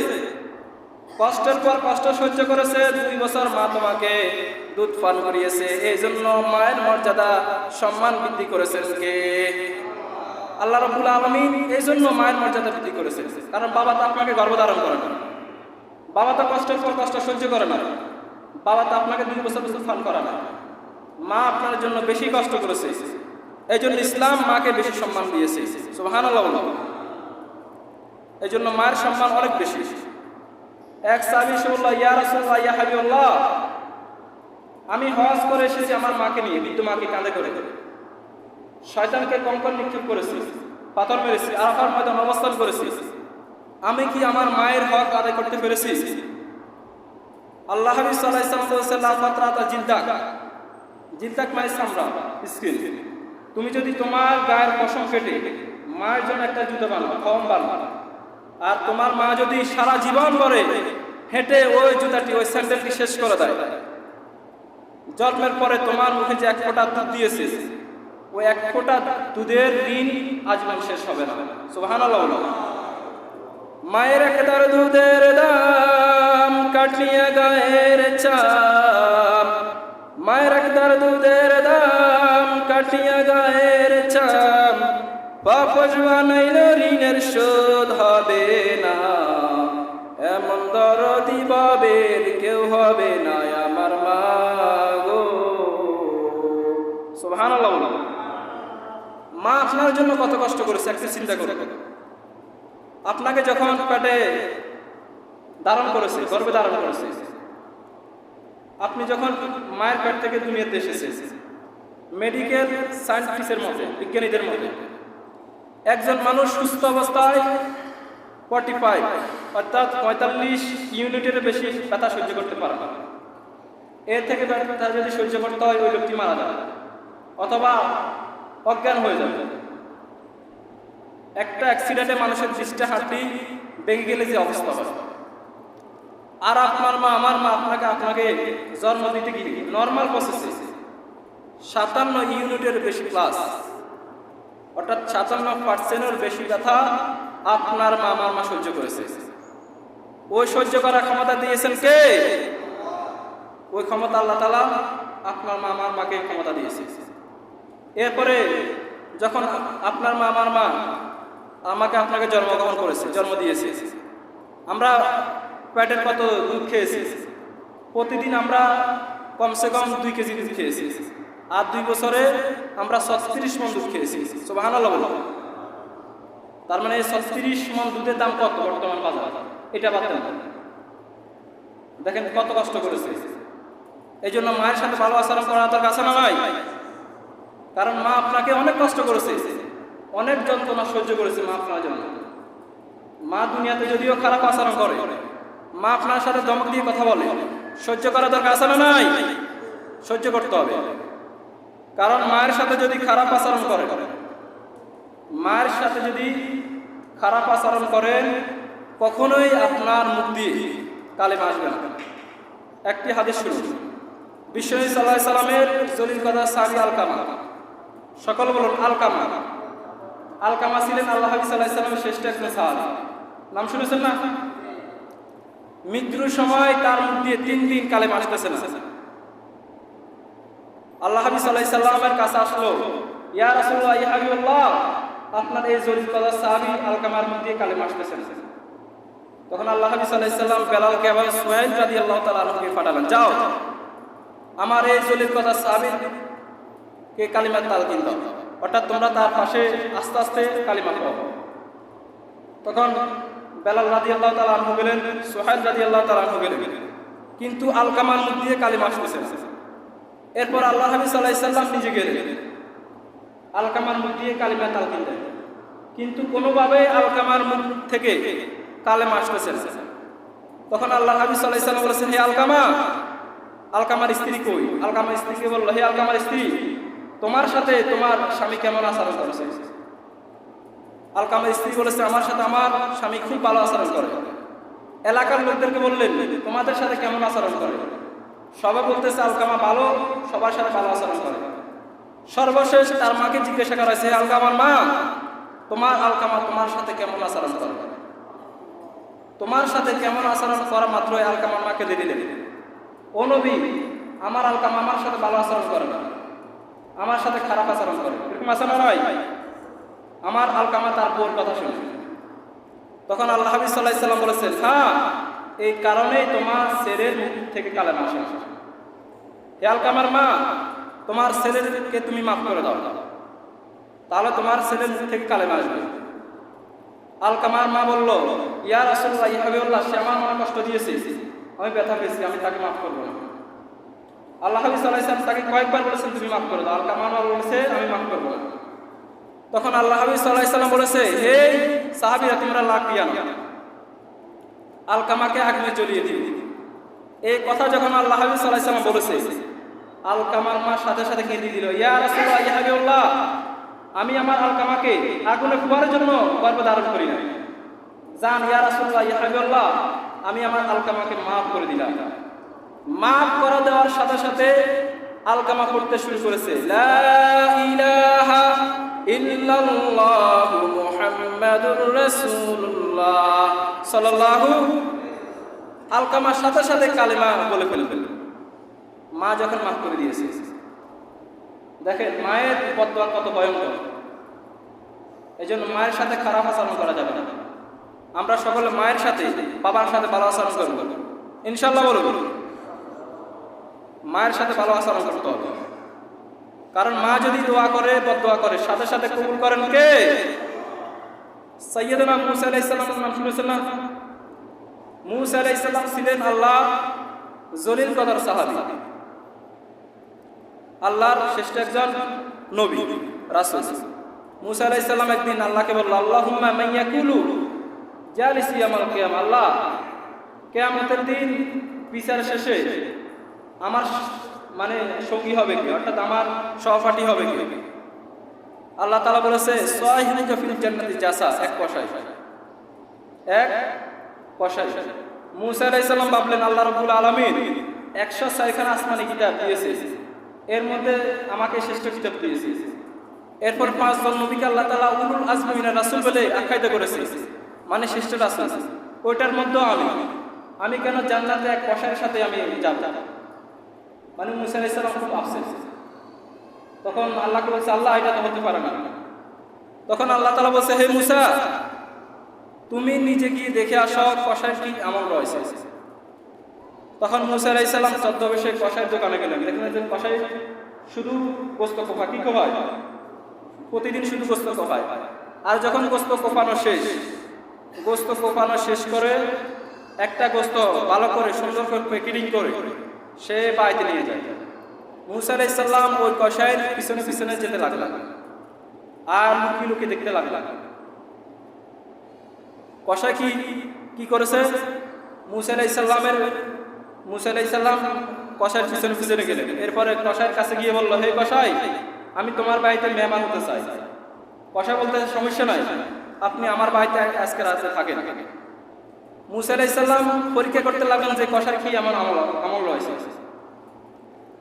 কষ্টের পর কষ্ট সহ্য করেছে, 2 বছর মা তোমাকে দুধ পান করিয়েছে। এই জন্য মায়ের মর্যাদা সম্মান বৃদ্ধি করেছেন কে? আল্লাহ রাব্বুল আলামিন। এই জন্য মায়ের মর্যাদা বৃদ্ধি করেছেন, কারণ বাবা তো আপনাকে গর্ভধারণ করে না, বাবা তো কষ্টের পর কষ্ট সহ্য করে না, বাবা তো আপনাকে 2 বছর দুধ পান করে না, মা আপনার জন্য বেশি কষ্ট করেছে। এই জন্য ইসলাম মাকে বেশি সম্মান দিয়েছে। সুবহানাল্লাহ। এই জন্য মায়ের সম্মান অনেক বেশি। এক সাহাবী বলল, ইয়া রাসূলুল্লাহ ইয়া হাবিবাল্লাহ, আমি হজ করে এসেছি আমার মাকে নিয়ে, বৃদ্ধ মাকে কাঁধে করে। শয়তানকে কঙ্কর নিক্ষেপ করেছি, পাথর মেরেছি, আরাফার ময়দান অবস্থান করেছি, আমি কি আমার মায়ের হক আদায় করতে পেরেছি? আল্লাহ হাবিব সাল্লাল্লাহু আলাইহি ওয়াসাল্লাম বলেছেন লা ফাতরাতা জিলদাক, জিলদাক মানে চামড়া, স্কিন। তুমি যদি তোমার গায়ের পশম কেটে মায়ের জন্য একটা জুতো বানাও, কম বানাও, আর তোমার মা যদি সারা জীবন ধরে হেঁটে ওই জুতাটি, ওই স্যান্ডেলটি শেষ করে দেয়, জন্মের পরে তোমার মুখে যে 1 ফোঁটা দুধ দিয়েছে, ওই 1 ফোঁটা দুধের ঋণ আজীবন শেষ হবে না। সুবহানাল্লাহ। মায়ের একদার দুধের দাম কাটিয়ে গায়ের চাপ, মায়ের একদার দুধের দাম কাটিয়ে গায়ের চাপ, পাপস বানাইলে ঋণের শোধ হবে না, এমন দরদি বাবের কেউ হবে না আমার মা গো। সুবহানাল্লাহ। মা আপনার জন্য কত কষ্ট করেছে একটু চিন্তা করে। আপনাকে যখন পেটে ধারণ করেছে, গর্ভে ধারণ করেছে, আপনি যখন মায়ের পেট থেকে দুনিয়াতে এসেছেন, মেডিকেল সায়েন্টিস্টের মতে, বিজ্ঞানীদের মতে, একজন মানুষ সুস্থ অবস্থায় 45 অর্থাৎ 45 ইউনিটের বেশি ব্যথা সহ্য করতে পারে না। এর থেকে ব্যথা যদি সহ্য করতে হয়, ওই লোকটি মারা যাবে অথবা অজ্ঞান হয়ে যাবে। একটা অ্যাক্সিডেন্টে মানুষের 20টা হাড্ডি ভেঙে গেলে যে অবস্থা হয়। আর আপনার মা, আমার মা আপনাকে জন্ম দিতে গিয়ে নর্মাল প্রসেসে 57 ইউনিটের বেশি প্লাস, অর্থাৎ 57% বেশি ব্যথা আপনার মা, আমার মা সহ্য করেছে। ওই সহ্য করার ক্ষমতা দিয়েছেন কে? ওই ক্ষমতা আল্লাহ তাআলা আপনার মা, আমার মাকে ক্ষমতা দিয়েছে। এরপরে যখন আপনার মা, আমার মা আমাকে আপনাকে জন্মগ্রহণ করেছে, জন্ম দিয়েছে, আমরা পেটের কত দুধ খেয়েছি? প্রতিদিন আমরা কমসে কম 2 কেজি দুধ খেয়েছি, আর 2 বছরে আমরা 36 মণ দুধ খেয়েছি। সুবহানাল্লাহ। তার মানে 36 মণ দুধের দাম কত বর্তমান বাজার? এটা বাতেন, দেখেন কত কষ্ট করেছে। এই জন্য মায়ের সাথে ভালো আচরণ করা তার কাছে না নাই, কারণ মা আপনাকে অনেক কষ্ট করেছে, অনেক যন্ত্রণা সহ্য করেছে মা আপনার জন্য। মা দুনিয়াতে যদিও খারাপ আচরণ করে, মা আপনার সাথে ধমক দিয়ে কথা বলে, সহ্য করা দরকার আছে না নাই? সহ্য করতে হবে। কারণ মায়ের সাথে যদি খারাপ আচরণ করেন, মায়ের সাথে যদি খারাপ আচরণ করেন, কখনোই আপনার মুখ দিয়ে কালেমা আসবে না। একটি হাদিস শুনুন। বিশ্বনবী সাল্লাল্লাহু আলাইহি সাল্লামের জলিল কদর সাহাবী আলকামা, সকল বলুন আলকামা। আলকামা ছিলেন আল্লাহ হাবিব সাল্লাল্লাহু আলাইহি সাল্লামের শ্রেষ্ঠ একজন সাহাবী। নাম শুনেছেন না? মৃত্যুর সময় তার মুখ দিয়ে 3 দিন কালেমা আসতেছে না। আল্লাহ হাবিব সাল্লাল্লাহু আলাইহি সাল্লামের কাছে আসলো, ইয়া রাসূলুল্লাহ ইয়া হাবিবাল্লাহ, আপনার এই জলিল কদর সাহাবী আলকামার মুখ দিয়ে কালেমা আসতেছে না। তখন আল্লাহ হাবিব সাল্লাল্লাহু আলাইহি সাল্লাম বেলালকে এবং সুহাইল রাদিয়াল্লাহু তাআলা আনহুকে পাঠালেন, যাও আমার এই জলিল কদর সাহাবীকে কালিমাত তালকিন দাও, অর্থাৎ তোমরা তার পাশে আস্তে আস্তে কালিমা পড়ো। তখন বেলাল রাদিয়াল্লাহু তাআলা আনহু গেলেন, সুহাইল রাদিয়াল্লাহু তাআলা আনহু গেলেন, কিন্তু আলকামার মুখ দিয়ে কালিমা আসতেছে না। এরপর আল্লাহ হাবিব সাল্লাল্লাহু আলাইহি সাল্লাম নিজে গেলেন, আলকামার মুখ দিয়ে কালিমা তালকিন দেন, কিন্তু কোনোভাবে আলকামার মুখ থেকে কালেমা আসতেছে না। তখন আল্লাহ হাবিব সাল্লাল্লাহু আলাইহি সাল্লাম বলেছেন, হে আলকামা, আলকামার স্ত্রী কই? আলকামার স্ত্রীকে বলল, হে আলকামার স্ত্রী, তোমার সাথে তোমার স্বামী কেমন আচরণ করেছে? আলকামার স্ত্রী বলেছে, আমার সাথে আমার স্বামী খুব ভালো আচরণ করে। এলাকার লোকদেরকে বললেন, তোমাদের সাথে কেমন আচরণ করে? সবাই বলতেছে আলকামা ভালো, সবার সাথে ভালো আচরণ করে। সর্বশেষ তার মাকে জিজ্ঞাসা করা হয়েছে, আলকামার মা, তোমার আলকামা তোমার সাথে কেমন আচরণ করে? তোমার সাথে কেমন আচরণ করা মাত্র আলকামার মাকে দিয়ে দিলেন, ও নবী, আমার আলকামা আমার সাথে ভালো আচরণ করে না, আমার সাথে খারাপ আচরণ করে। এরকম আছে না নয়? আমার আলকামা তার বউর কথা শুনে। তখন আল্লাহ হাবিব সাল্লাল্লাহু আলাইহি সাল্লাম বলেছেন, হ্যাঁ, এই কারণেই তোমার ছেলের মুখ থেকে কালেমা আসে। হে আলকামার মা, তোমার ছেলেকে তুমি মাফ করে দাও, তাহলে তোমার ছেলের মুখ থেকে কালেমা আসবে। আলকামার মা বলল, ইয়া রাসূলুল্লাহ, ইয়া হাবিবাল্লাহ, সে আমার মনে কষ্ট দিয়েছে, আমি ব্যথা পেয়েছি, আমি তাকে মাফ করবো না। আল্লাহ হাবিব সাল্লাল্লাহু আলাইহি সাল্লাম তাকে কয়েকবার বলেছেন, তুমি মাফ করে দাও। আলকামার মা বলেছে, আমি মাফ করবো না। তখন আল্লাহ হাবিব সাল্লাল্লাহু আলাইহি সাল্লাম বলেছে, হে সাহাবীরা, তোমরা লাগ দিয়া না, আলকামাকে আগুনে জ্বলিয়ে দিও। এই কথা যখন আল্লাহ হাবিব সাল্লাল্লাহু আলাইহি সাল্লাম বলেছে, আলকামার মা সাথে সাথে কেঁদে দিল, ইয়া রাসূলুল্লাহ, ইয়া হাবিবাল্লাহ, আমি আমার আলকামাকে আগুনে ফুয়ার জন্য গর্ভ ধারণ করি না। জান ইয়া রাসূলুল্লাহ, ইয়া হাবিবাল্লাহ, আমি আমার আলকামাকে মাফ করে দিলাম। মাফ করে দেওয়ার সাথে সাথে আলকামা পড়তে শুরু করেছে, লা ইলাহা ইল্লাল্লাহু মুহাম্মাদুর রাসূলুল্লাহ সাল্লাল্লাহু। আলকামার সাথে সাথে কালেমা বলে ফেলল। মা যখন মাফ করে দিয়েছে, দেখেন মায়ের বদদোয়া কত ভয়ঙ্কর। এই জন্য মায়ের সাথে খারাপ আচরণ করা যাবে না। আমরা সকলে মায়ের সাথে, বাবার সাথে ভালো আচরণ করব ইনশাআল্লাহ। বলুন, মায়ের সাথে ভালো আচরণ করতে হবে, কারণ মা যদি দোয়া করে, বদদোয়া করে, সাথে সাথে কবুল করেন কে? সাইয়্যিদুনা মূসা আলাইহিস সালামের নাম শুনেছেন না? মূসা আলাইহিস সালাম ছিলেন আল্লাহ জলিল কদর সাহাবী, আল্লাহর শ্রেষ্ঠ একজন নবী রাসূল। মূসা আলাইহিস সালাম একদিন আল্লাহকে বলল, আল্লাহুম্মা মান ইয়াকুলু জালিসি ইয়াউমাল কিয়ামা, আল্লাহ, কিয়ামতের দিন বিচার শেষে আমার মানে সঙ্গী হবে কি, অর্থাৎ আমার সহপাঠী হবে কি? আল্লাহ তাআলা বলেছে, সাহিনুকা ফিল জান্নাতি জাসা, এক কষাই, এক কষাই। মূসা আলাইহিস সালাম ভাবলেন, আল্লাহ রাব্বুল আলামিন 106খানা আসমানি কিতাব দিয়েছে, এর মধ্যে আমাকে শ্রেষ্ঠ কিতাব দিয়েছে। এরপর 5 জন নবীকে আল্লাহ তাআলা উলুল আজমি মিনার রাসূল বলে আখ্যায়িত করেছে, মানে শ্রেষ্ঠ রাসূল। ওইটার মধ্যে আমি কেন জান্নাতে এক কষাইয়ের সাথে আমি যাব? মানে মূসা আলাইহিস সালাম খুব আফসোস। তখন আল্লাহকে বলছে, আল্লাহ, এটা তো হতে পারে না। তখন আল্লাহ তাআলা বলছে, হে মূসা, তুমি নিজে গিয়ে দেখে আসো কষাই কি আমল রয়েছে। তখন মূসা আলাইহিস সালাম ছদ্মবেশে কষাইয়ের দোকানে গেলেন। দেখলেন যে কষাই শুধু গোশত কোপা, কি কোপায়? প্রতিদিন শুধু গোশত কোপায়। আর যখন গোশত কোপানো শেষ করে একটা গোশত ভালো করে সুন্দর করে প্যাকেটিং করে সে বাড়িতে নিয়ে যায়। মূসা আলাইহিস সালাম ওই কষাইয়ের পিছনে পিছনে যেতে লাগলেন আর লুকিয়ে লুকিয়ে দেখতে লাগলেন কষাই কি করেছে। মূসা আলাইহিস সালাম কষাইয়ের পিছনে পিছনে গেলেন। এরপরে কষাইয়ের কাছে গিয়ে বলল, হে কষাই, আমি তোমার বাড়িতে মেহমান হতে চাই। কষাই বলতে, সমস্যা নাই, আপনি আমার বাড়িতে আজকে রাতে থাকেন। মূসা আলাইহিস সালাম পরীক্ষা করতে লাগলেন যে কষাই কি আমার আমল রয়েছে।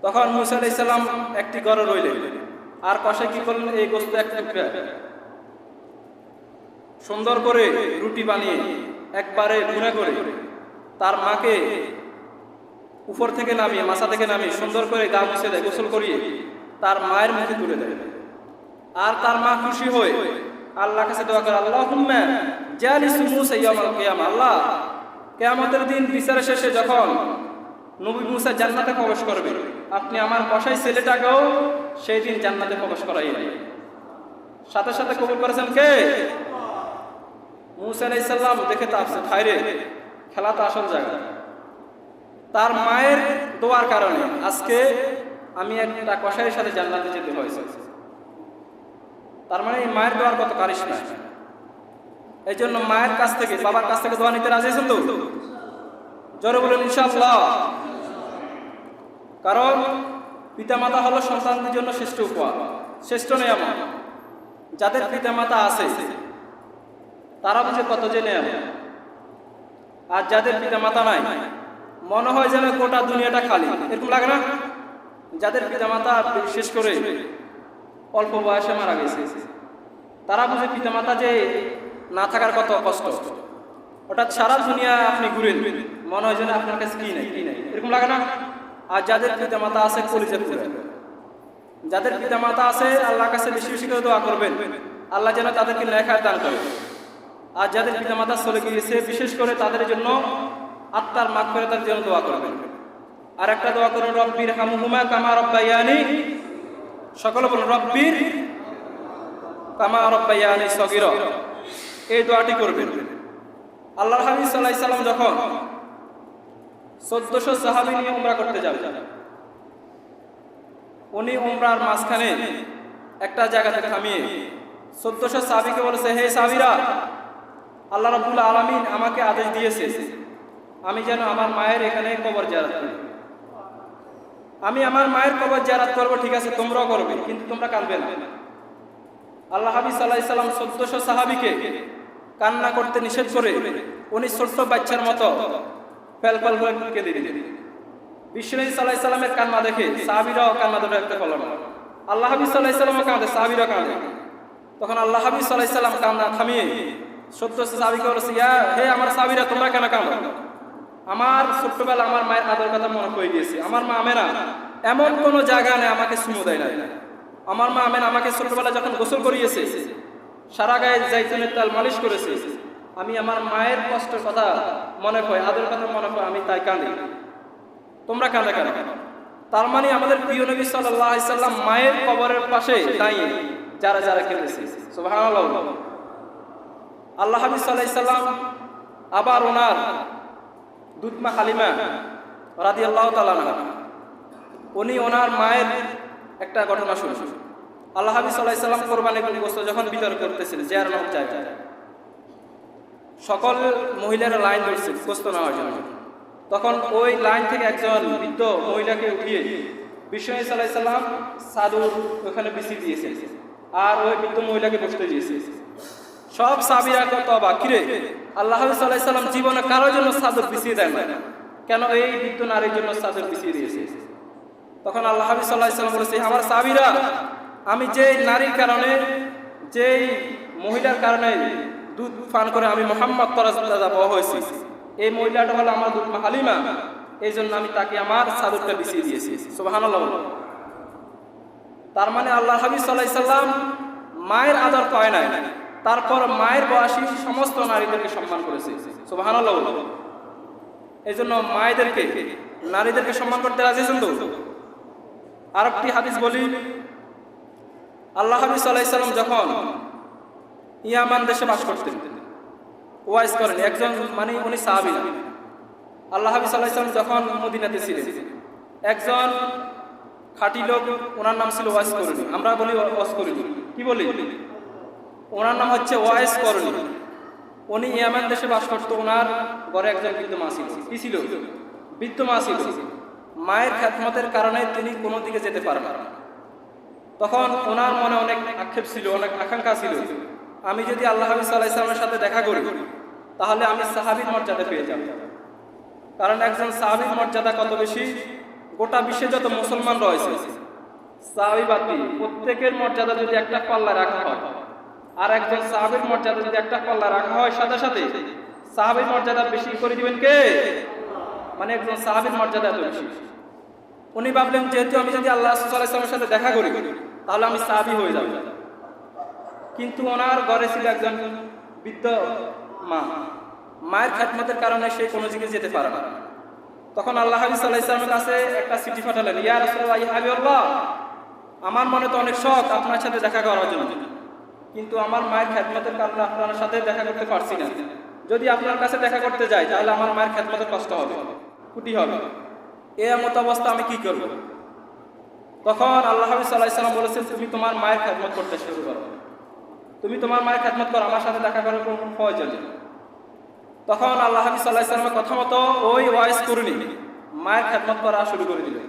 তখন মূসা আলাইহিস সালাম একটি ঘরে রইলেন, আর কষাই কি করলেন, এই গোশত এক টুকরা সুন্দর করে রুটি বানিয়ে একবারে গুঁড়া করে তার মাকে উপর থেকে নামিয়ে, মাথা থেকে নামিয়ে সুন্দর করে গা মুছে দেয়, গোসল করিয়ে তার মায়ের মুখে তুলে দেয়। আর তার মা খুশি হয়ে আল্লাহর কাছে দোয়া করে, আল্লাহুম্মা জালিস মূসা ইয়াউমাল কিয়ামা, আল্লাহ, কিয়ামতের দিন বিচারের শেষে যখন নবী মূসা জান্নাতে প্রবেশ করবে, আপনি আমার কষাই ছেলেটাকেও সেই দিন জান্নাতে প্রবেশ করাইলেন। সাথে সাথে কবুল করেছেন কে? মূসা আলাইহিস সালাম দেখে তাপসে, খাইরে, খেলা তো আসল জায়গা। তার মায়ের দোয়ার কারণে আজকে আমি একটা কষাইয়ের সাথে জান্নাতে যেতে হয়েছে। তার মানে এই মায়ের দোয়ার কত কারিশমা। এই জন্য মায়ের কাছ থেকে, বাবার কাছ থেকে দোয়া নিতে রাজি আছেন তো? জোরে বলুন ইনশাআল্লাহ। কারণ পিতামাতা হলো সন্তানদের জন্য শ্রেষ্ঠ উপহার, শ্রেষ্ঠ নিয়ামত। যাদের পিতামাতা আছে তারা বুঝে কত যে নিয়ামত, আর যাদের পিতামাতা নাই মনে হয় যেন গোটা দুনিয়াটা খালি, এরকম লাগে না? যাদের পিতামাতা বিশেষ করে অল্প বয়সে মারা গেছে তারা বুঝে পিতামাতা যে না থাকার কত কষ্ট। হঠাৎ সারা দুনিয়া আপনি ঘুরেন, মনে হয় যেন আপনার কাছে কি নাই, এরকম লাগে না? আর যাদের পিতামাতা আছে কলিজা পুরে, যাদের পিতামাতা আছে আল্লাহর কাছে বেশি বেশি করে দোয়া করবেন, আল্লাহ যেন তাদেরকে নেখায় দান করে। আর যাদের পিতামাতা চলে গিয়েছে বিশেষ করে তাদের জন্য আত্মার মাগফিরাতের জন্য দোয়া করবেন। আর একটা দোয়া করুন, রব্বির হামহুমা কামা রব্বায়ানি, সকলে বলুন রব্বির কামা রব্বায়ানি সগীরা, এই দোয়াটি করবেন। আল্লাহর হাবিব সাল্লাল্লাহু আলাইহি সাল্লাম যখন 1400 সাহাবী নিয়ে উমরা করতে যাবেন, উনি উমরার মাঝখানে একটা জায়গাতে থামিয়ে 1400 সাহাবীকে বলেছে, হে সাহাবীরা, আল্লাহ রাব্বুল আলামিন আমাকে আদেশ দিয়েছে আমি যেন আমার মায়ের এখানে কবর জিয়ারত করি। আমি আমার মায়ের কবর জিয়ারত করব, ঠিক আছে তোমরাও করবে, কিন্তু তোমরা কাঁদবে না। আল্লাহ হাবিব সাল্লাল্লাহু আলাইহি সাল্লাম 1400 সাহাবীকে কান্না করতে নিষেধ করে উনি ছোট্ট বাচ্চার মতো ফেলফেল করে কেঁদে দিলেন। বিশ্বনবী সাল্লাল্লাহু আলাইহি সাল্লামের কান্না দেখে সাহাবীরাও কান্না ধরে রাখতে পারল না। আল্লাহ হাবিব সাল্লাল্লাহু আলাইহি সাল্লামও কাঁদে, সাহাবীরাও কাঁদে। তখন আল্লাহ হাবিব সাল্লাল্লাহু আলাইহি সাল্লাম কান্না থামিয়ে 1400 সাহাবীকে বলেছে, হে আমার সাহাবীরা, তোমরা কেন কাঁদো? আমার ছোট্টবেলা আমার মায়ের আদর কথা মনে হয়ে গিয়েছে। আমার মা আমেনা এমন কোনো জায়গা নেই আমাকে চুমু দেয় না। আমার মা আমেনা আমাকে ছোটবেলা যখন গোসল করিয়েছে, সারা গায়ে জাইতুনের তেল মালিশ করেছে, আমি আমার মায়ের কষ্টের কথা মনে হয়, আদর কথা মনে হয়, আমি তাই কাঁদি। তোমরা কাঁদে কেন? তার মানে আমাদের প্রিয় নবী সাল্লাল্লাহু আলাইহি সাল্লাম মায়ের কবরের পাশে দাঁড়িয়ে যারা যারা কেঁদেছে, সুবহানাল্লাহ। আল্লাহ হাবিব সাল্লাল্লাহু আলাইহি সাল্লাম আবার ওনার দুধমা হালিমা রাদিয়াল্লাহু তাআলা আনহা, উনি ওনার মায়ের একটা ঘটনা শুনেছেন। আল্লাহ হাবিব সাল্লাল্লাহু আলাইহি সাল্লাম কোরবানির গোশত যখন বিতরণ করতেছিলেন জিয়ার নামক জায়গায়, সকল মহিলারা লাইন ধরছিল গোশত নেওয়ার জন্য। তখন ওই লাইন থেকে একজন বৃদ্ধ মহিলাকে উঠিয়ে বিশ্বনবী সাল্লাল্লাহু আলাইহি সাল্লাম চাদর ওখানে বিছিয়ে দিয়েছে, আর ওই বৃদ্ধ মহিলাকে বসতে দিয়েছে। সব সাহাবীরা কত অবাক, কিরে আল্লাহ হাবিব সাল্লাল্লাহু আলাইহি সাল্লাম জীবনে কারোর জন্য চাদর বিছিয়ে দেন না, কেন এই বৃদ্ধ নারীর জন্য চাদর বিছিয়ে দিয়েছে? তখন আল্লাহ হাবিব সাল্লাল্লাহু আলাইহি সাল্লাম বলেছে, আমার সাহাবীরা, আমি যেই নারীর কারণে, যেই মহিলার কারণে দুধ পান করে আমি মুহাম্মদ তাজা বড় হয়েছি, এই মহিলাটা হলো আমার দুধ হালিমা, এই জন্য আমি তাকে আমার চাদরটা বিছিয়ে দিয়েছি। সুবহানাল্লাহ। তার মানে আল্লাহ হাবিব সাল্লাল্লাহু আলাইহি সাল্লাম মায়ের আদর পায় নাই, তারপর মায়ের বয়সী সমস্ত নারীদেরকে সম্মান করেছে। সুবহানাল্লাহ। এই জন্য মায়েদেরকে, নারীদেরকে সম্মান করতে রাজি আছেন তো? আর একটি হাদিস বলি, আল্লাহ হাবিব সাল্লাল্লাহু আলাইহি সাল্লাম যখন ইয়ামান দেশে বাস করতেন, ওয়াইজ করেন একজন, মানে উনি সাহাবী না। আল্লাহ হাবিব সাল্লাল্লাহু আলাইহি সাল্লাম যখন মদিনাতে ছিলেন, একজন খাঁটি লোক, ওনার নাম ছিল ওয়াইজ করণী, আমরা বলি ওয়াইজ করণী, কি বলি? ওনার নাম হচ্ছে ওয়াইজ করণী। উনি ইয়ামান দেশে বাস করতো। ওনার ঘরে একজন বৃদ্ধ মা ছিল। কি ছিল? বৃদ্ধ মা ছিল। মায়ের খেদমতের কারণে তিনি কোনো দিকে যেতে পারেন না। তখন ওনার মনে অনেক আক্ষেপ ছিল, অনেক আকাঙ্ক্ষা ছিল, আমি যদি আল্লাহ হাবিব সাল্লাল্লাহু আলাইহি সাল্লামের সাথে দেখা করি তাহলে আমি সাহাবীর মর্যাদা পেয়ে যাব। কারণ একজন সাহাবীর মর্যাদা কত বেশি, গোটা বিশ্বে যত মুসলমান রয়েছে সাহাবী বাদ দিয়ে প্রত্যেকের মর্যাদা যদি একটা পাল্লা রাখা হয়, আর একজন সাহাবীর মর্যাদা যদি একটা পাল্লা রাখা হয়, সাথে সাথে সাহাবীর মর্যাদা বেশি করে দিবেন কে? মানে একজন সাহাবীর মর্যাদা এত বেশি। উনি ভাবলেন যেহেতু আমি যদি আল্লাহ সাল্লাল্লাহু আলাইহি ওয়াসাল্লামের সাথে দেখা করি তাহলে আমি সাহাবী হয়ে যাব। কিন্তু ওনার ঘরে ছিল একজন বৃদ্ধ মা, মায়ের খেদমতের কারণে সে কোনো দিকে যেতে পারে না। তখন আল্লাহ হাবিব সাল্লাল্লাহু আলাইহি ওয়াসাল্লামের কাছে একটা চিঠি পাঠালেন, ইয়া রাসূলুল্লাহ, ইয়া হাবিবাল্লাহ, আমার মনে তো অনেক শখ আপনার সাথে দেখা করার জন্য, কিন্তু আমার মায়ের খেদমতের কারণে আপনার সাথে দেখা করতে পারছি না। যদি আপনার কাছে দেখা করতে যাই তাহলে আমার মায়ের খেদমতের কষ্ট হবে, ক্ষতি হবে। এই মত অবস্থা আমি কি করব? তখন আল্লাহ হাবিব সাল্লাল্লাহু আলাইহি ওয়াসাল্লাম বলেছেন, তুমি তোমার মায়ের খেদমত করতে শুরু করো, তুমি তোমার মায়ের খেদমত করো, আমার সাথে দেখা করার কোনো প্রয়োজন নেই। তখন আল্লাহ হাবিব সাল্লাল্লাহু আলাইহি ওয়াসাল্লামের কথা মতো ওই ওয়াইজ করুনি মায়ের খেদমত করা শুরু করে দিলেন।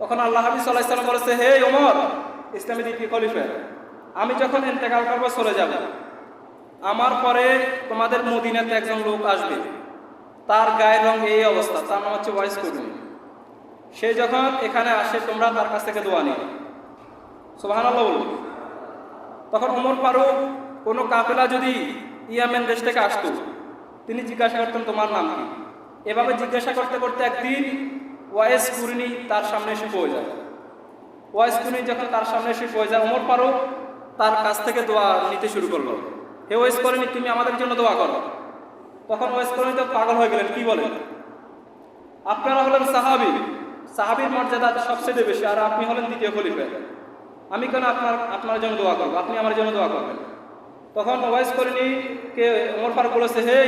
তখন আল্লাহ হাবিব সাল্লাল্লাহু আলাইহি ওয়াসাল্লাম বলেছে, হে ওমর, ইসলামী দ্বিতীয় খলিফা, আমি যখন ইন্তেকাল করবো চলে যাব, আমার পরে তোমাদের মদিনাতে একজন লোক আসবে, তার গায়ের রং এই অবস্থা, তার নাম হচ্ছে ওয়াইস কর্মী। সে যখন এখানে আসে তোমরা তার কাছ থেকে দোয়া নিও। সুবহানাল্লাহ বলুন। তখন ওমর ফারুক কোনো কাফেলা যদি ইয়ামেন দেশ থেকে আসতো, তিনি জিজ্ঞাসা করতেন তোমার নাম কি। এভাবে জিজ্ঞাসা করতে করতে একদিন ওয়াইস কুরনি তার সামনে এসে পড়ে যায়। ওয়াইস কুরনি যখন তার সামনে এসে পড়ে যায়, ওমর ফারুক তার কাছ থেকে দোয়া নিতে শুরু করলো। হে ওয়াইস কুরনি, তুমি আমাদের জন্য দোয়া করো। তখন ওয়াইস কুরনি তো পাগল হয়ে গেলেন, কি বলেন, আপনারা হলেন সাহাবী, সাহাবীর মর্যাদা সবচেয়ে বেশি, আর আপনি হলেন দ্বিতীয় খলিফা, আমি কেন আপনার জন্য দোয়া করবো, আপনি আমার জন্য দোয়া করবেন। তখন ওয়াইস কুরনিকে ওমর ফারুক বলেছে, হে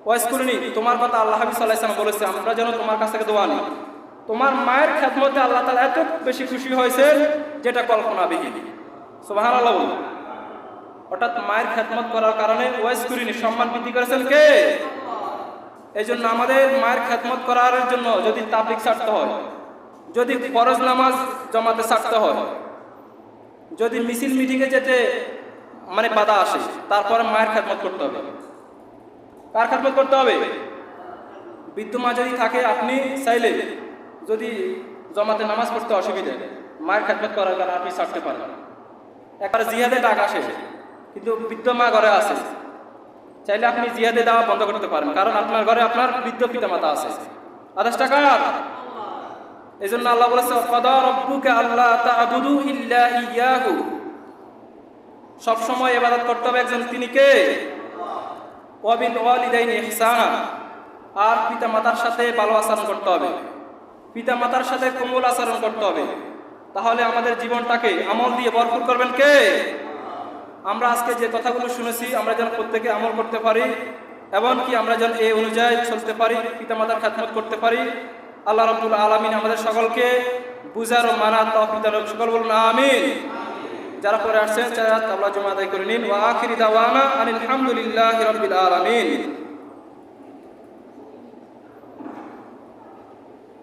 ওয়াইস কুরনি, তোমার কথা আল্লাহ হাবিব সাল্লাল্লাহু আলাইহি ওয়াসাল্লাম বলেছে আমরা যেন তোমার কাছ থেকে দোয়া নিই। তোমার মায়ের খেদমতে আল্লাহ তাআলা এত বেশি খুশি হয়েছে যেটা কল্পনাবিহীন। সুবহানাল্লাহ বলুন। অর্থাৎ মায়ের খেদমত করার কারণে ওয়াইস কুরনি সম্মান বৃদ্ধি করেছেন কে? এই জন্য আমাদের মায়ের খেদমত করার জন্য যদি তাবলীগ ছাড়তে হয়, যদি ফরজ নামাজ জমাতে ছাড়তে হয়, যদি মিছিল মিটিংয়ে যেতে বাধা আসে, তারপরে মায়ের খেদমত করতে হবে। কার খেদমত করতে হবে? বৃদ্ধ মা যদি থাকে, আপনি চাইলে যদি জমাতে নামাজ পড়তে অসুবিধা, মায়ের খেদমত করার কারণে আপনি ছাড়তে পারেন। একবার জিহাদে ডাক আসে, কিন্তু বৃদ্ধ মা ঘরে আছে, চাইলে আপনি জিহাদে দেওয়া বন্ধ করতে পারেন, কারণ আপনার ঘরে আপনার বৃদ্ধ পিতা মাতা আছে। আদেশটা কার? এই জন্য আল্লাহ বলেছে, ওয়াকাদা রাব্বুকা আল্লা তা'বুদু ইল্লা ইয়্যাহু, সবসময় ইবাদত করতে হবে একজন, তিনি কে? ওয়া বিল ওয়ালিদাইনি ইহসানা, আর পিতা মাতার সাথে ভালো আচরণ করতে হবে, পিতা মাতার সাথে কোমল আচরণ করতে হবে। তাহলে আমাদের জীবনটাকে আমল দিয়ে ভরপুর করবেন কে? আমরা আজকে যে কথাগুলো শুনেছি আমরা যেন প্রত্যেকে আমল করতে পারি, এবং কি আমরা যেন এই অনুযায়ী চলতে পারি, পিতা মাতার খেদমত করতে পারি। আল্লাহ রাব্বুল আলামিন আমাদের সকলকে বুঝার ও মানার তৌফিক দান করুন। সকল বলুন আমিন। যারা পরে আসছেন তারা তাবলা জমা আদায় করে নিন। ওয়া আখিরি দাওয়ানা আনিল হামদুলিল্লাহি রাব্বিল আলামিন।